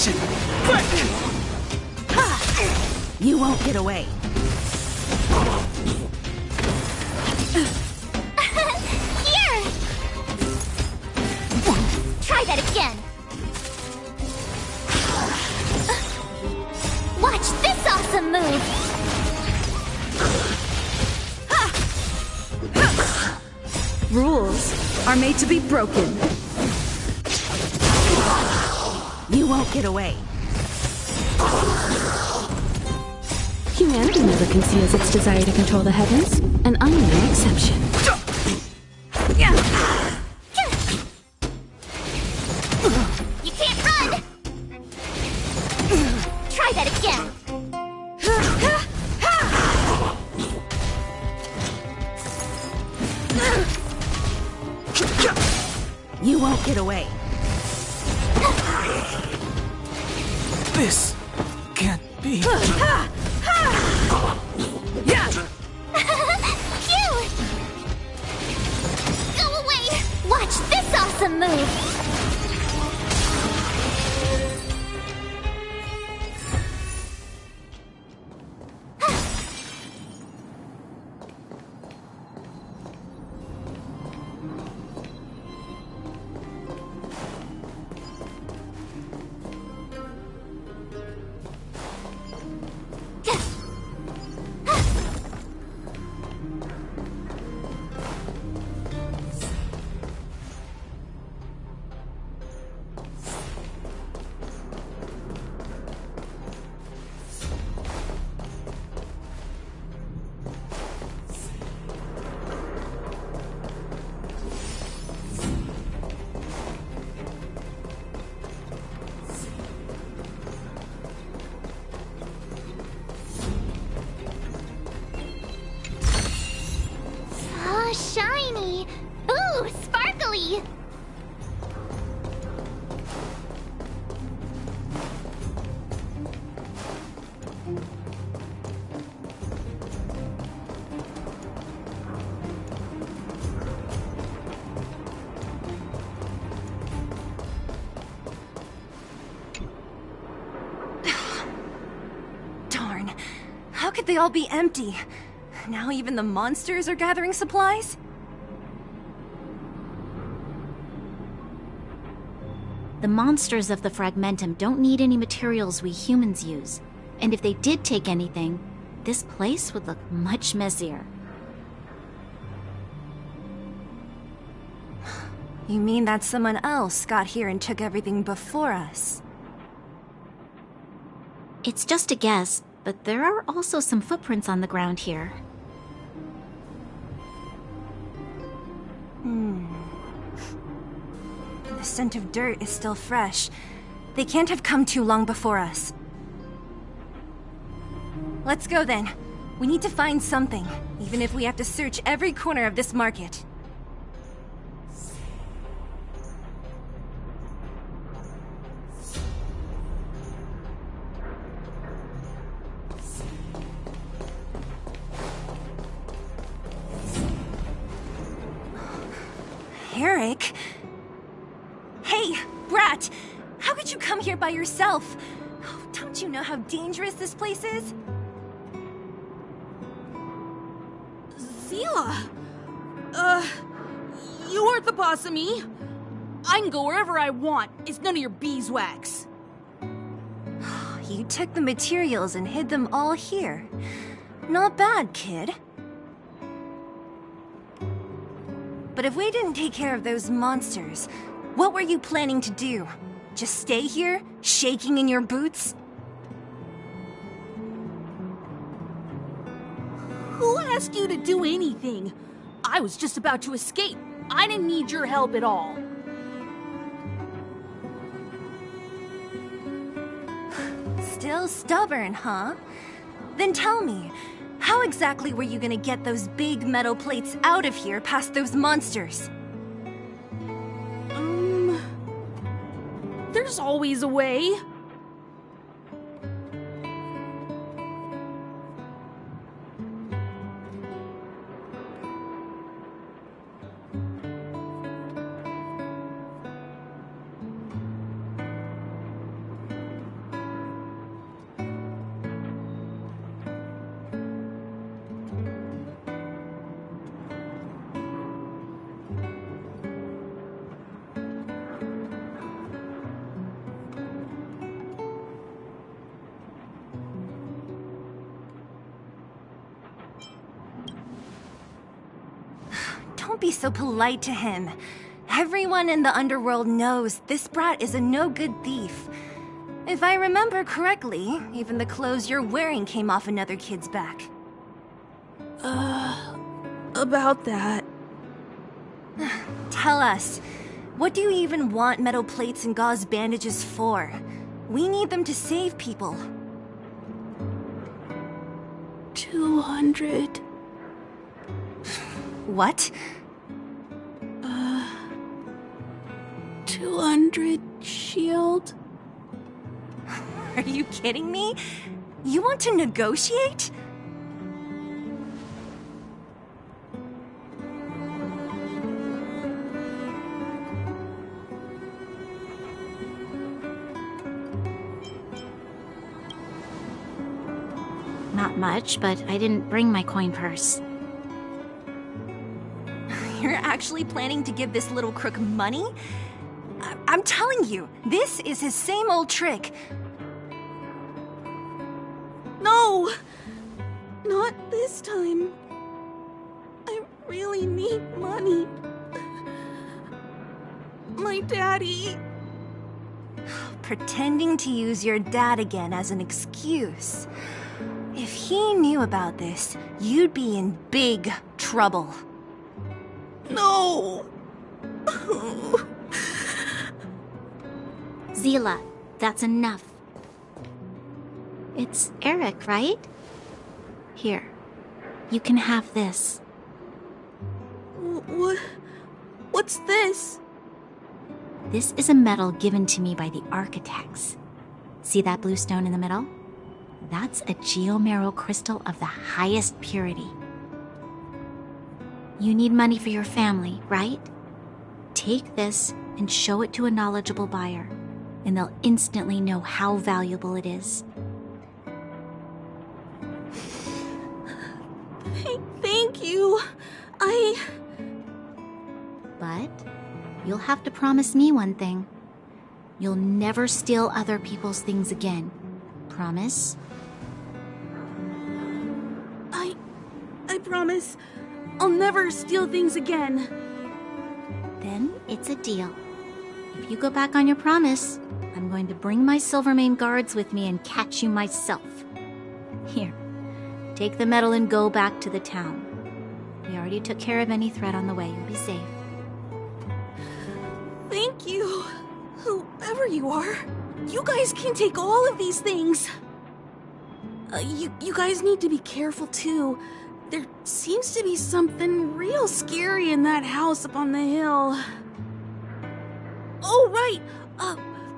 exception! You won't get away. Here! Try that again. Watch this awesome move! Rules are made to be broken. You won't get away. Humanity never conceals its desire to control the heavens, and I'm no exception. You can't run! Try that again. You won't get away. This can't be. Phew! Go away! Watch this awesome move! Shiny! Ooh, sparkly! Darn. How could they all be empty? Now even the monsters are gathering supplies? The monsters of the Fragmentum don't need any materials we humans use. And if they did take anything, this place would look much messier. You mean that someone else got here and took everything before us? It's just a guess, but there are also some footprints on the ground here. The scent of dirt is still fresh. They can't have come too long before us. Let's go then. We need to find something, even if we have to search every corner of this market. Eric? Hey, Brat! How could you come here by yourself? Oh, don't you know how dangerous this place is? Zila! You aren't the boss of me. I can go wherever I want. It's none of your beeswax. You took the materials and hid them all here. Not bad, kid. But if we didn't take care of those monsters, what were you planning to do? Just stay here, shaking in your boots? Who asked you to do anything? I was just about to escape. I didn't need your help at all. Still stubborn, huh? Then tell me, how exactly were you gonna get those big metal plates out of here past those monsters? There's always a way. be so polite to him. Everyone in the underworld knows this brat is a no-good thief. If I remember correctly, even the clothes you're wearing came off another kid's back. About that. Tell us, what do you even want metal plates and gauze bandages for? We need them to save people. 200. What? 200 shield? Are you kidding me? You want to negotiate? Not much, but I didn't bring my coin purse. You're actually planning to give this little crook money? I'm telling you, this is his same old trick. No! Not this time. I really need money. My daddy. Pretending to use your dad again as an excuse. If he knew about this, you'd be in big trouble. No! Zila, that's enough. It's Eric, right? Here, you can have this. What's this? This is a medal given to me by the architects. See that blue stone in the middle? That's a geomerald crystal of the highest purity. You need money for your family, right? Take this and show it to a knowledgeable buyer, and they'll instantly know how valuable it is. Thank you. But you'll have to promise me one thing. You'll never steal other people's things again. Promise? I promise I'll never steal things again. Then it's a deal. If you go back on your promise, I'm going to bring my Silvermane guards with me and catch you myself. Here, take the medal and go back to the town. We already took care of any threat on the way. You'll be safe. Thank you, whoever you are. You guys can take all of these things. You guys need to be careful too. There seems to be something real scary in that house up on the hill. Oh, right.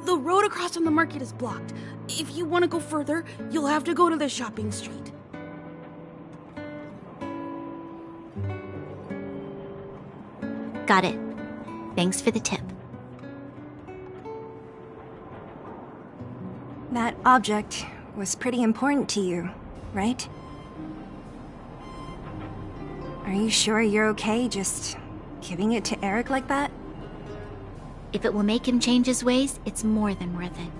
The road across from the market is blocked. If you want to go further, you'll have to go to the shopping street. Got it. Thanks for the tip. That object was pretty important to you, right? Are you sure you're okay just giving it to Eric like that? If it will make him change his ways, it's more than worth it.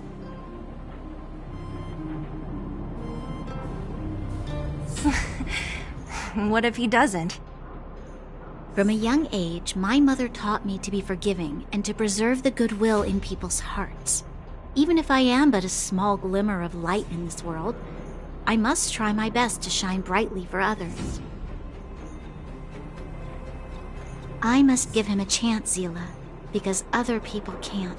What if he doesn't? From a young age, my mother taught me to be forgiving and to preserve the goodwill in people's hearts. Even if I am but a small glimmer of light in this world, I must try my best to shine brightly for others. I must give him a chance, Zila, because other people can't.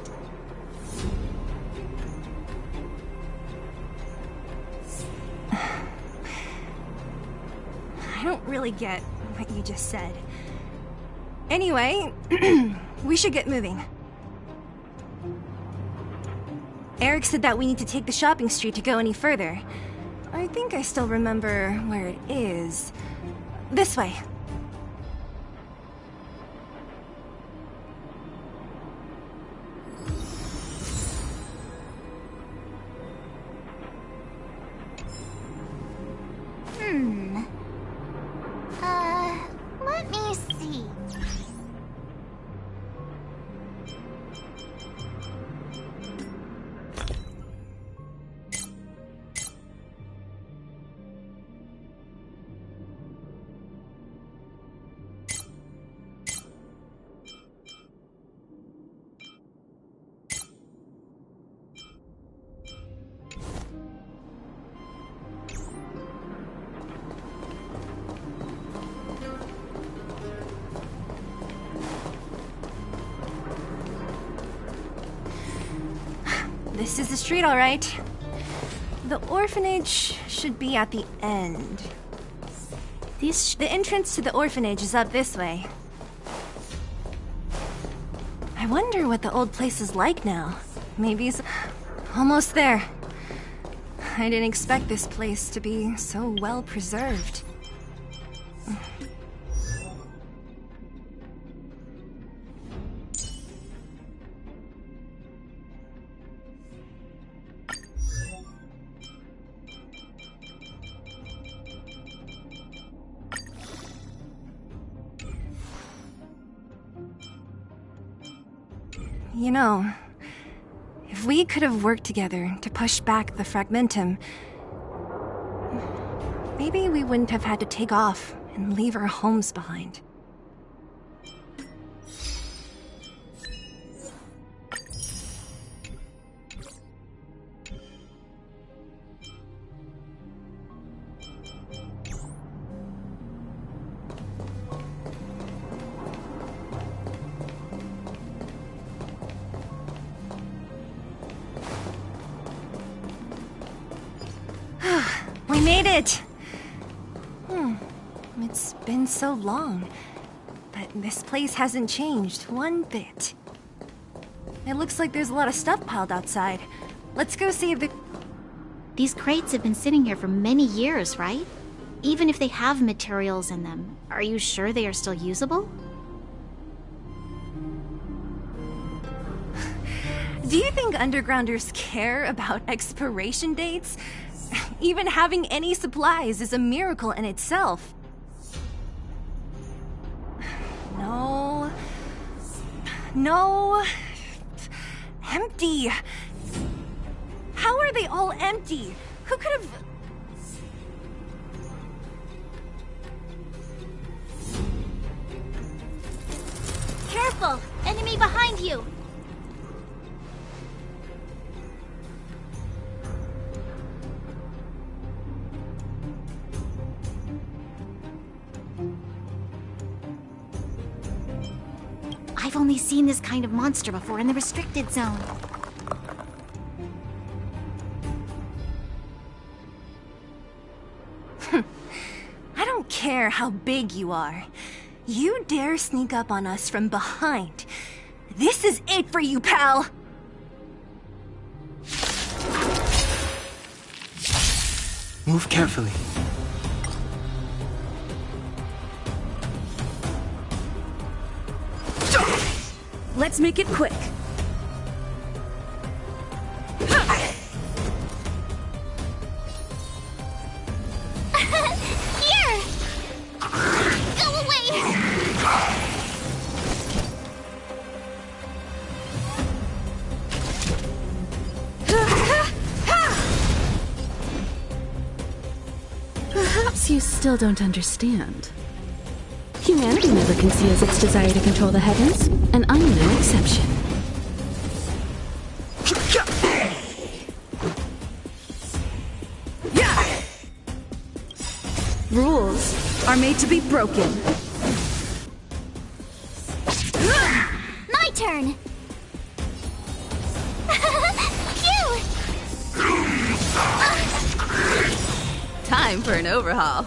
I don't really get what you just said. Anyway, we should get moving. Eric said that we need to take the shopping street to go any further. I think I still remember where it is. This way. Let me see. This is the street, all right. The orphanage should be at the end. The entrance to the orphanage is up this way. I wonder what the old place is like now. Maybe it's almost there. I didn't expect this place to be so well preserved. You know, if we could have worked together to push back the fragmentum, maybe we wouldn't have had to take off and leave our homes behind. We made it! It's been so long, but this place hasn't changed one bit. It looks like there's a lot of stuff piled outside. Let's go see if These crates have been sitting here for many years, right? Even if they have materials in them, are you sure they are still usable? Do you think undergrounders care about expiration dates? Even having any supplies is a miracle in itself. No. No. Empty. How are they all empty? Who could have... Careful! Enemy behind you! I've only seen this kind of monster before in the restricted zone. I don't care how big you are. You dare sneak up on us from behind. This is it for you, pal! Move carefully. Let's make it quick. Here! Go away! Perhaps you still don't understand. Humanity never conceals its desire to control the heavens, and I'm no exception. Rules are made to be broken. My turn! Phew! Time for an overhaul.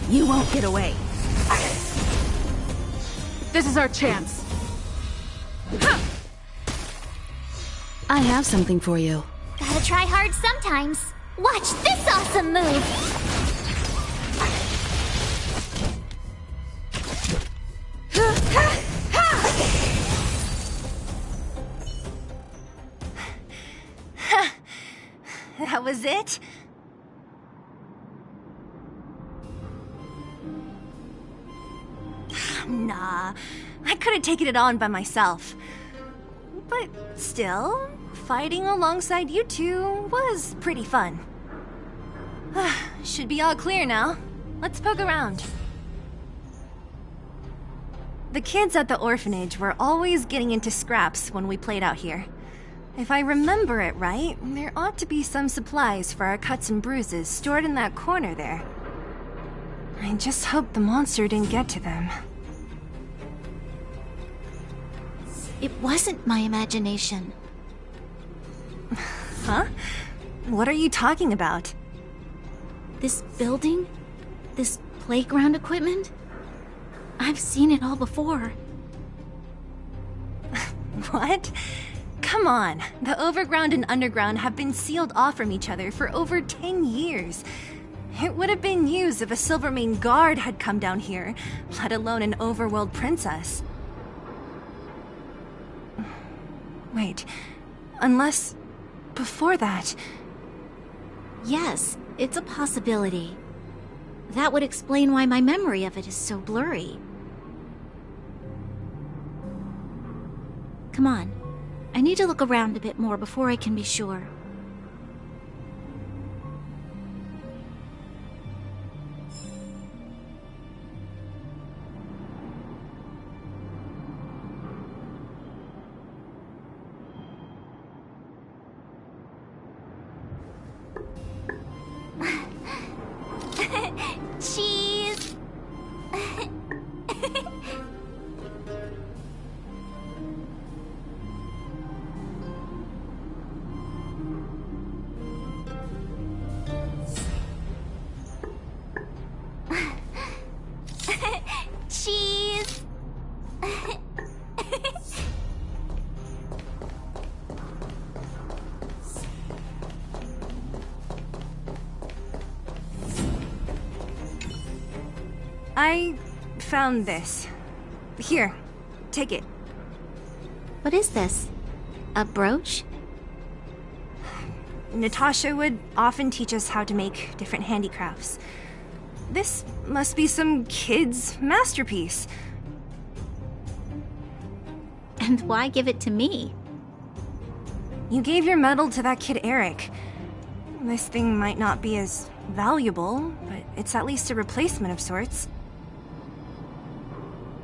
You won't get away. This is our chance. I have something for you. Gotta try hard sometimes. Watch this awesome move! That was it? Nah, I could have taken it on by myself. But still, fighting alongside you two was pretty fun. Should be all clear now. Let's poke around. The kids at the orphanage were always getting into scraps when we played out here. If I remember it right, there ought to be some supplies for our cuts and bruises stored in that corner there. I just hope the monster didn't get to them. It wasn't my imagination. Huh? What are you talking about? This building? This playground equipment? I've seen it all before. What? Come on. The overground and underground have been sealed off from each other for over 10 years. It would have been news if a Silvermane guard had come down here, let alone an overworld princess. Wait, unless before that... Yes, it's a possibility. That would explain why my memory of it is so blurry. Come on. I need to look around a bit more before I can be sure. Cheese! Cheese! I found this. Here, take it. What is this? A brooch? Natasha would often teach us how to make different handicrafts. This must be some kid's masterpiece. And why give it to me? You gave your medal to that kid Eric. This thing might not be as valuable, but it's at least a replacement of sorts.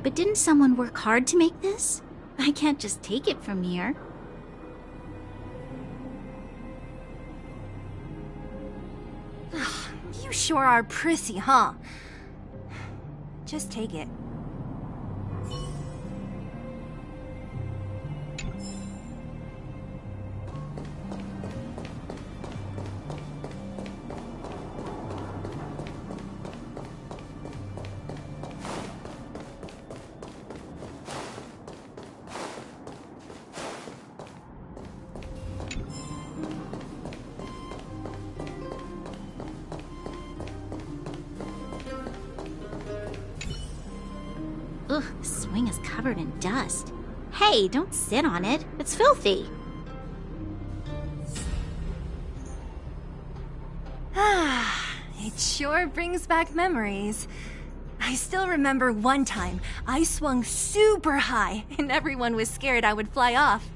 But didn't someone work hard to make this? I can't just take it from here. You sure are prissy, huh? Just take it. Ugh, the swing is covered in dust. Hey, don't sit on it. It's filthy. It sure brings back memories. I still remember one time I swung super high and everyone was scared I would fly off.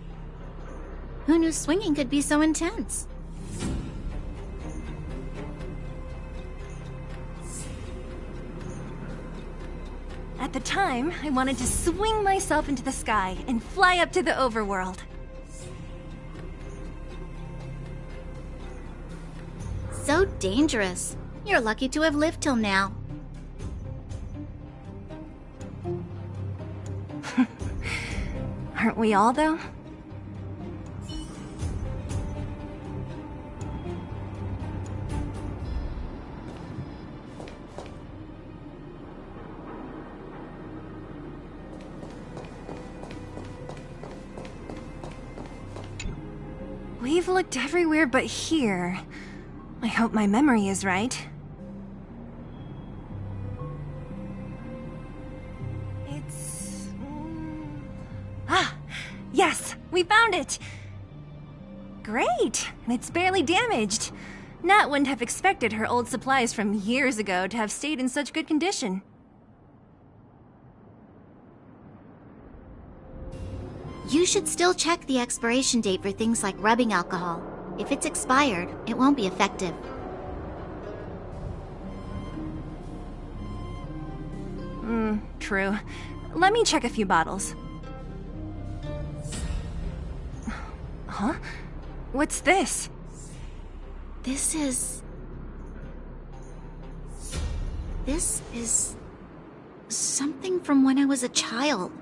Who knew swinging could be so intense? At the time, I wanted to swing myself into the sky and fly up to the overworld. So dangerous. You're lucky to have lived till now. Aren't we all, though? We've looked everywhere but here. I hope my memory is right. It's... Ah! Yes! We found it! Great! And it's barely damaged. Nat wouldn't have expected her old supplies from years ago to have stayed in such good condition. You should still check the expiration date for things like rubbing alcohol. If it's expired, it won't be effective. True. Let me check a few bottles. Huh? What's this? This is something from when I was a child.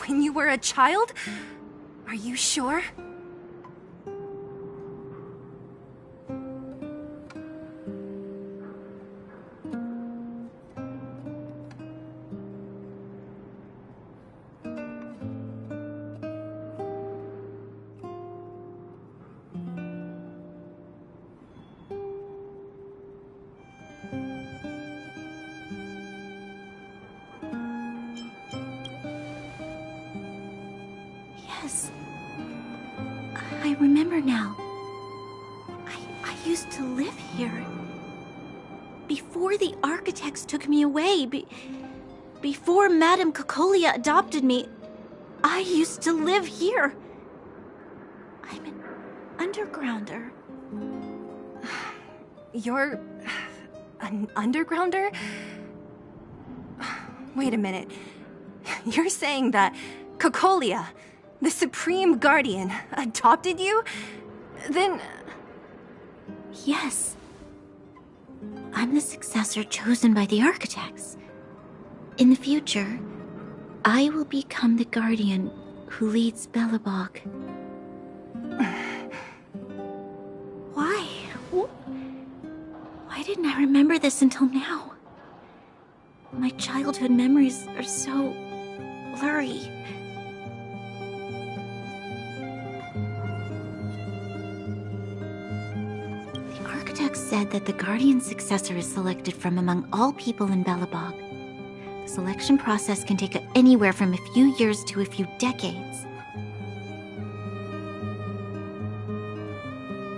When you were a child? Are you sure? Yes. I remember now. I used to live here. Before the architects took me away, before Madame Cocolia adopted me, I used to live here. I'm an undergrounder. You're an undergrounder? Wait a minute. You're saying that Cocolia, the Supreme Guardian, adopted you? Then... Yes. I'm the successor chosen by the architects. In the future, I will become the guardian who leads Belobog. Why? Why didn't I remember this until now? My childhood memories are so blurry. The architects said that the guardian successor is selected from among all people in Belobog. The selection process can take anywhere from a few years to a few decades.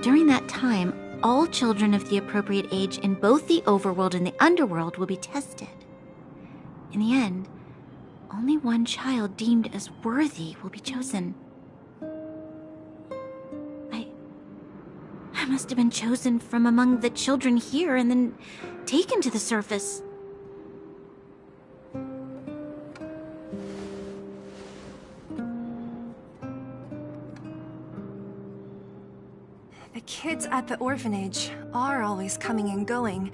During that time, all children of the appropriate age in both the overworld and the underworld will be tested. In the end, only one child deemed as worthy will be chosen. I must have been chosen from among the children here and then taken to the surface. The kids at the orphanage are always coming and going.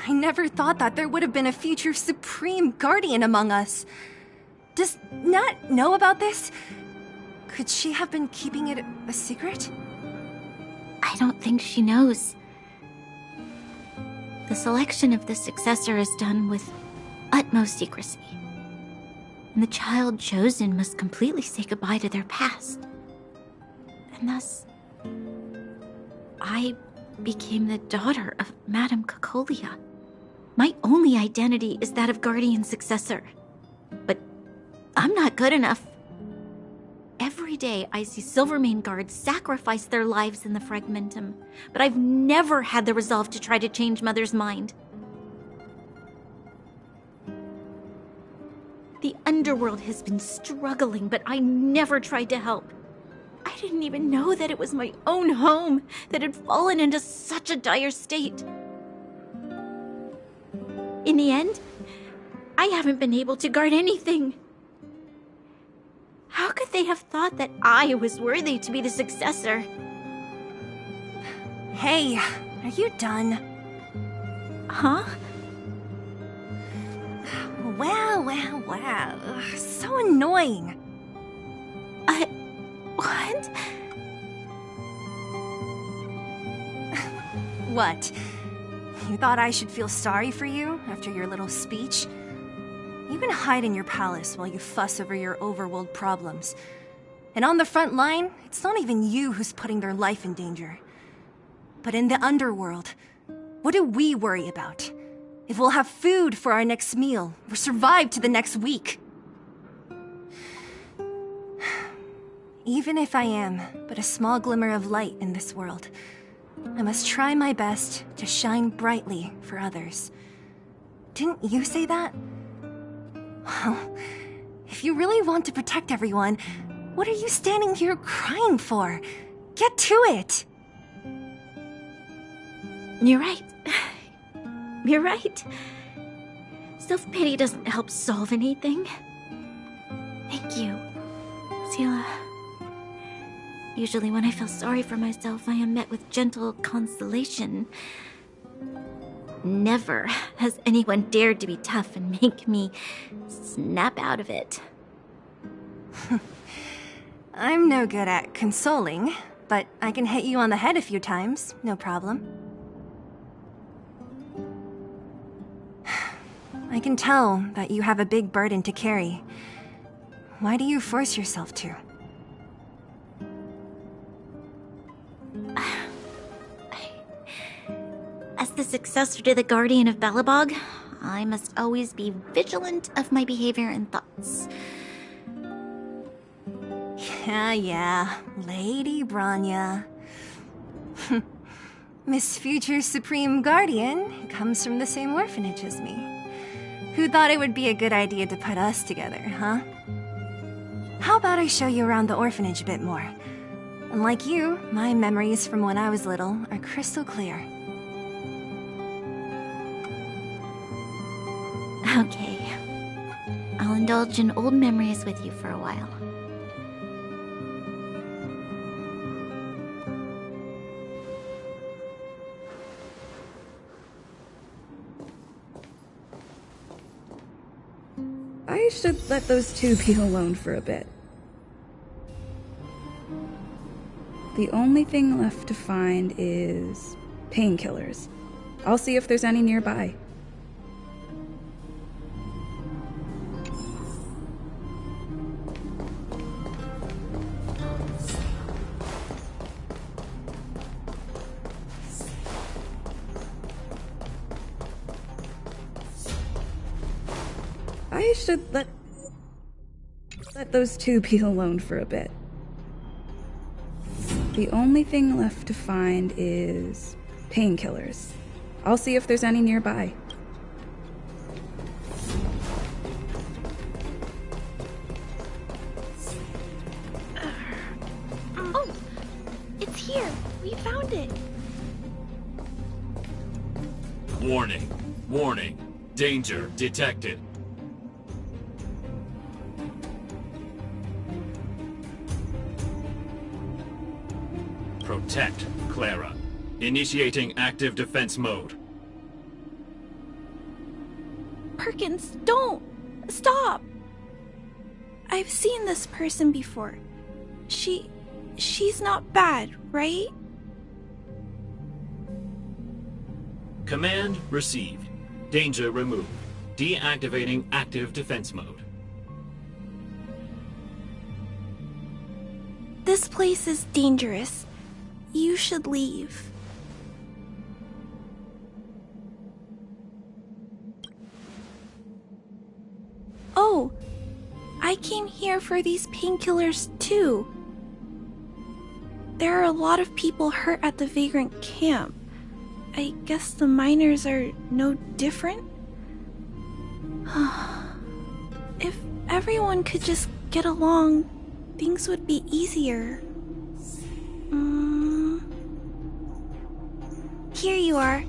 I never thought that there would have been a future Supreme Guardian among us. Does Nat know about this? Could she have been keeping it a secret? I don't think she knows. The selection of the successor is done with utmost secrecy. And the child chosen must completely say goodbye to their past. And thus, I became the daughter of Madame Cocolia. My only identity is that of guardian successor. But I'm not good enough. Every day I see Silvermane guards sacrifice their lives in the Fragmentum, but I've never had the resolve to try to change Mother's mind. The underworld has been struggling, but I never tried to help. I didn't even know that it was my own home that had fallen into such a dire state. In the end, I haven't been able to guard anything. How could they have thought that I was worthy to be the successor? Hey, are you done? Huh? Wow. Ugh, so annoying. What? What? You thought I should feel sorry for you after your little speech? You can hide in your palace while you fuss over your overworld problems. And on the front line, it's not even you who's putting their life in danger. But in the underworld, what do we worry about? If we'll have food for our next meal, or survive to the next week. Even if I am but a small glimmer of light in this world, I must try my best to shine brightly for others. Didn't you say that? Well, if you really want to protect everyone, what are you standing here crying for? Get to it! You're right. You're right. Self-pity doesn't help solve anything. Thank you, Selah. Usually when I feel sorry for myself, I am met with gentle consolation. Never has anyone dared to be tough and make me snap out of it. I'm no good at consoling, but I can hit you on the head a few times, no problem. I can tell that you have a big burden to carry. Why do you force yourself to? As the successor to the Guardian of Belobog, I must always be vigilant of my behavior and thoughts. Yeah, Lady Branya. Miss Future's Supreme Guardian comes from the same orphanage as me. Who thought it would be a good idea to put us together, huh? How about I show you around the orphanage a bit more? Unlike you, my memories from when I was little are crystal clear. Okay. I'll indulge in old memories with you for a while. I should let those two be alone for a bit. The only thing left to find is painkillers. I'll see if there's any nearby. I should let those two be alone for a bit. The only thing left to find is painkillers. I'll see if there's any nearby. Oh, it's here. We found it. Warning. Warning. Danger detected. Protect, Clara. Initiating active defense mode. Perkins, don't! Stop! I've seen this person before. She's not bad, right? Command received. Danger removed. Deactivating active defense mode. This place is dangerous. You should leave. Oh, I came here for these painkillers too. There are a lot of people hurt at the Vagrant camp. I guess the miners are no different? If everyone could just get along, things would be easier. Here you are.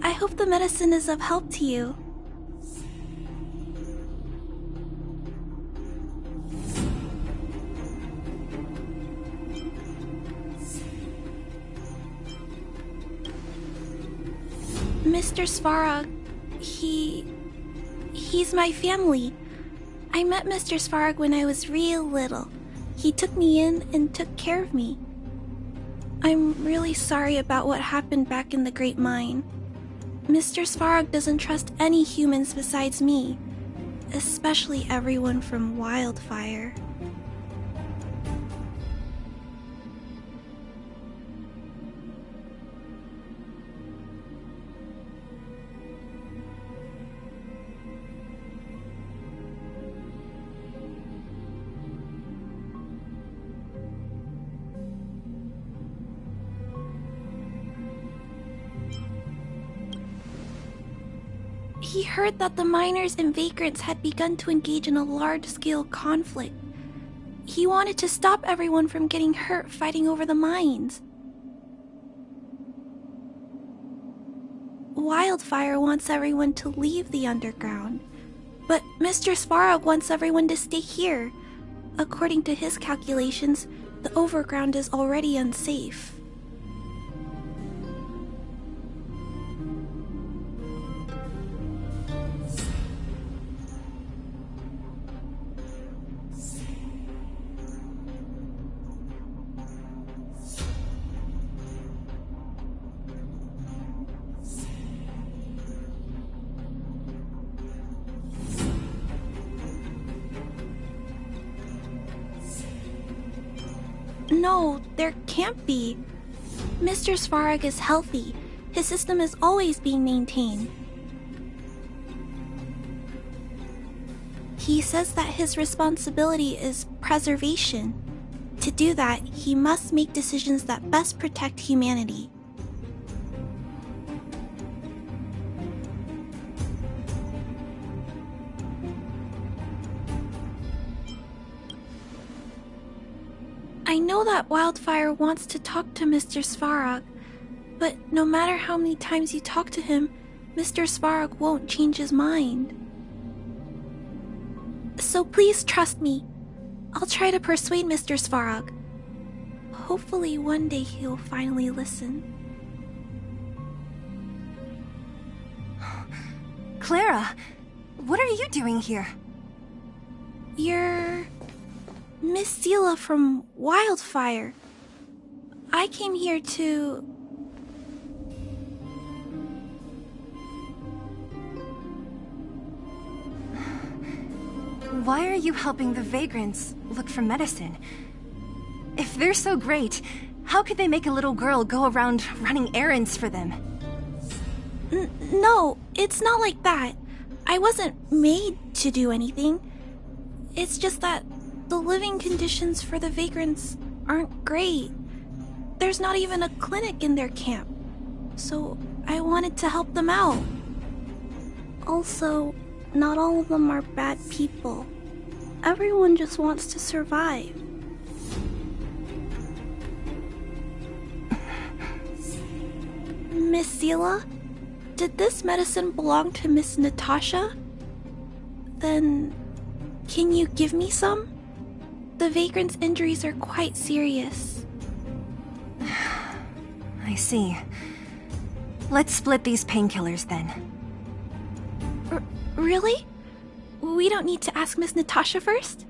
I hope the medicine is of help to you. Mr. Svarog, he's my family. I met Mr. Svarog when I was real little. He took me in and took care of me. I'm really sorry about what happened back in the Great Mine. Mr. Svarog doesn't trust any humans besides me, especially everyone from Wildfire. He heard that the miners and vagrants had begun to engage in a large-scale conflict. He wanted to stop everyone from getting hurt fighting over the mines. Wildfire wants everyone to leave the underground, but Mr. Svarog wants everyone to stay here. According to his calculations, the overground is already unsafe. No, there can't be. Mr. Svarog is healthy. His system is always being maintained. He says that his responsibility is preservation. To do that, he must make decisions that best protect humanity. I know that Wildfire wants to talk to Mr. Svarog, but no matter how many times you talk to him, Mr. Svarog won't change his mind. So please trust me. I'll try to persuade Mr. Svarog. Hopefully one day he'll finally listen. Clara, what are you doing here? You're Miss Sela from Wildfire. I came here to... Why are you helping the vagrants look for medicine? If they're so great, how could they make a little girl go around running errands for them? No, it's not like that. I wasn't made to do anything. It's just that the living conditions for the vagrants aren't great. There's not even a clinic in their camp. So I wanted to help them out. Also, not all of them are bad people. Everyone just wants to survive. Miss Sela, did this medicine belong to Miss Natasha? Then, can you give me some? The vagrant's injuries are quite serious. I see. Let's split these painkillers then. Really? We don't need to ask Miss Natasha first?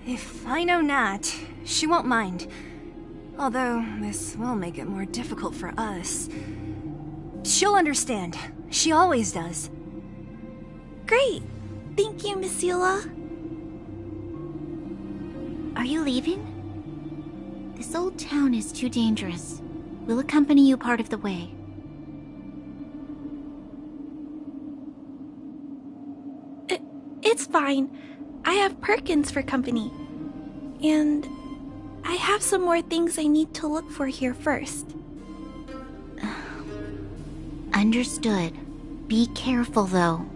If I know Nat, she won't mind. Although, this will make it more difficult for us. She'll understand. She always does. Great! Thank you, Miss Sela. Are you leaving? This old town is too dangerous. We'll accompany you part of the way. It's fine. I have Perkins for company. And I have some more things I need to look for here first. Understood. Be careful, though.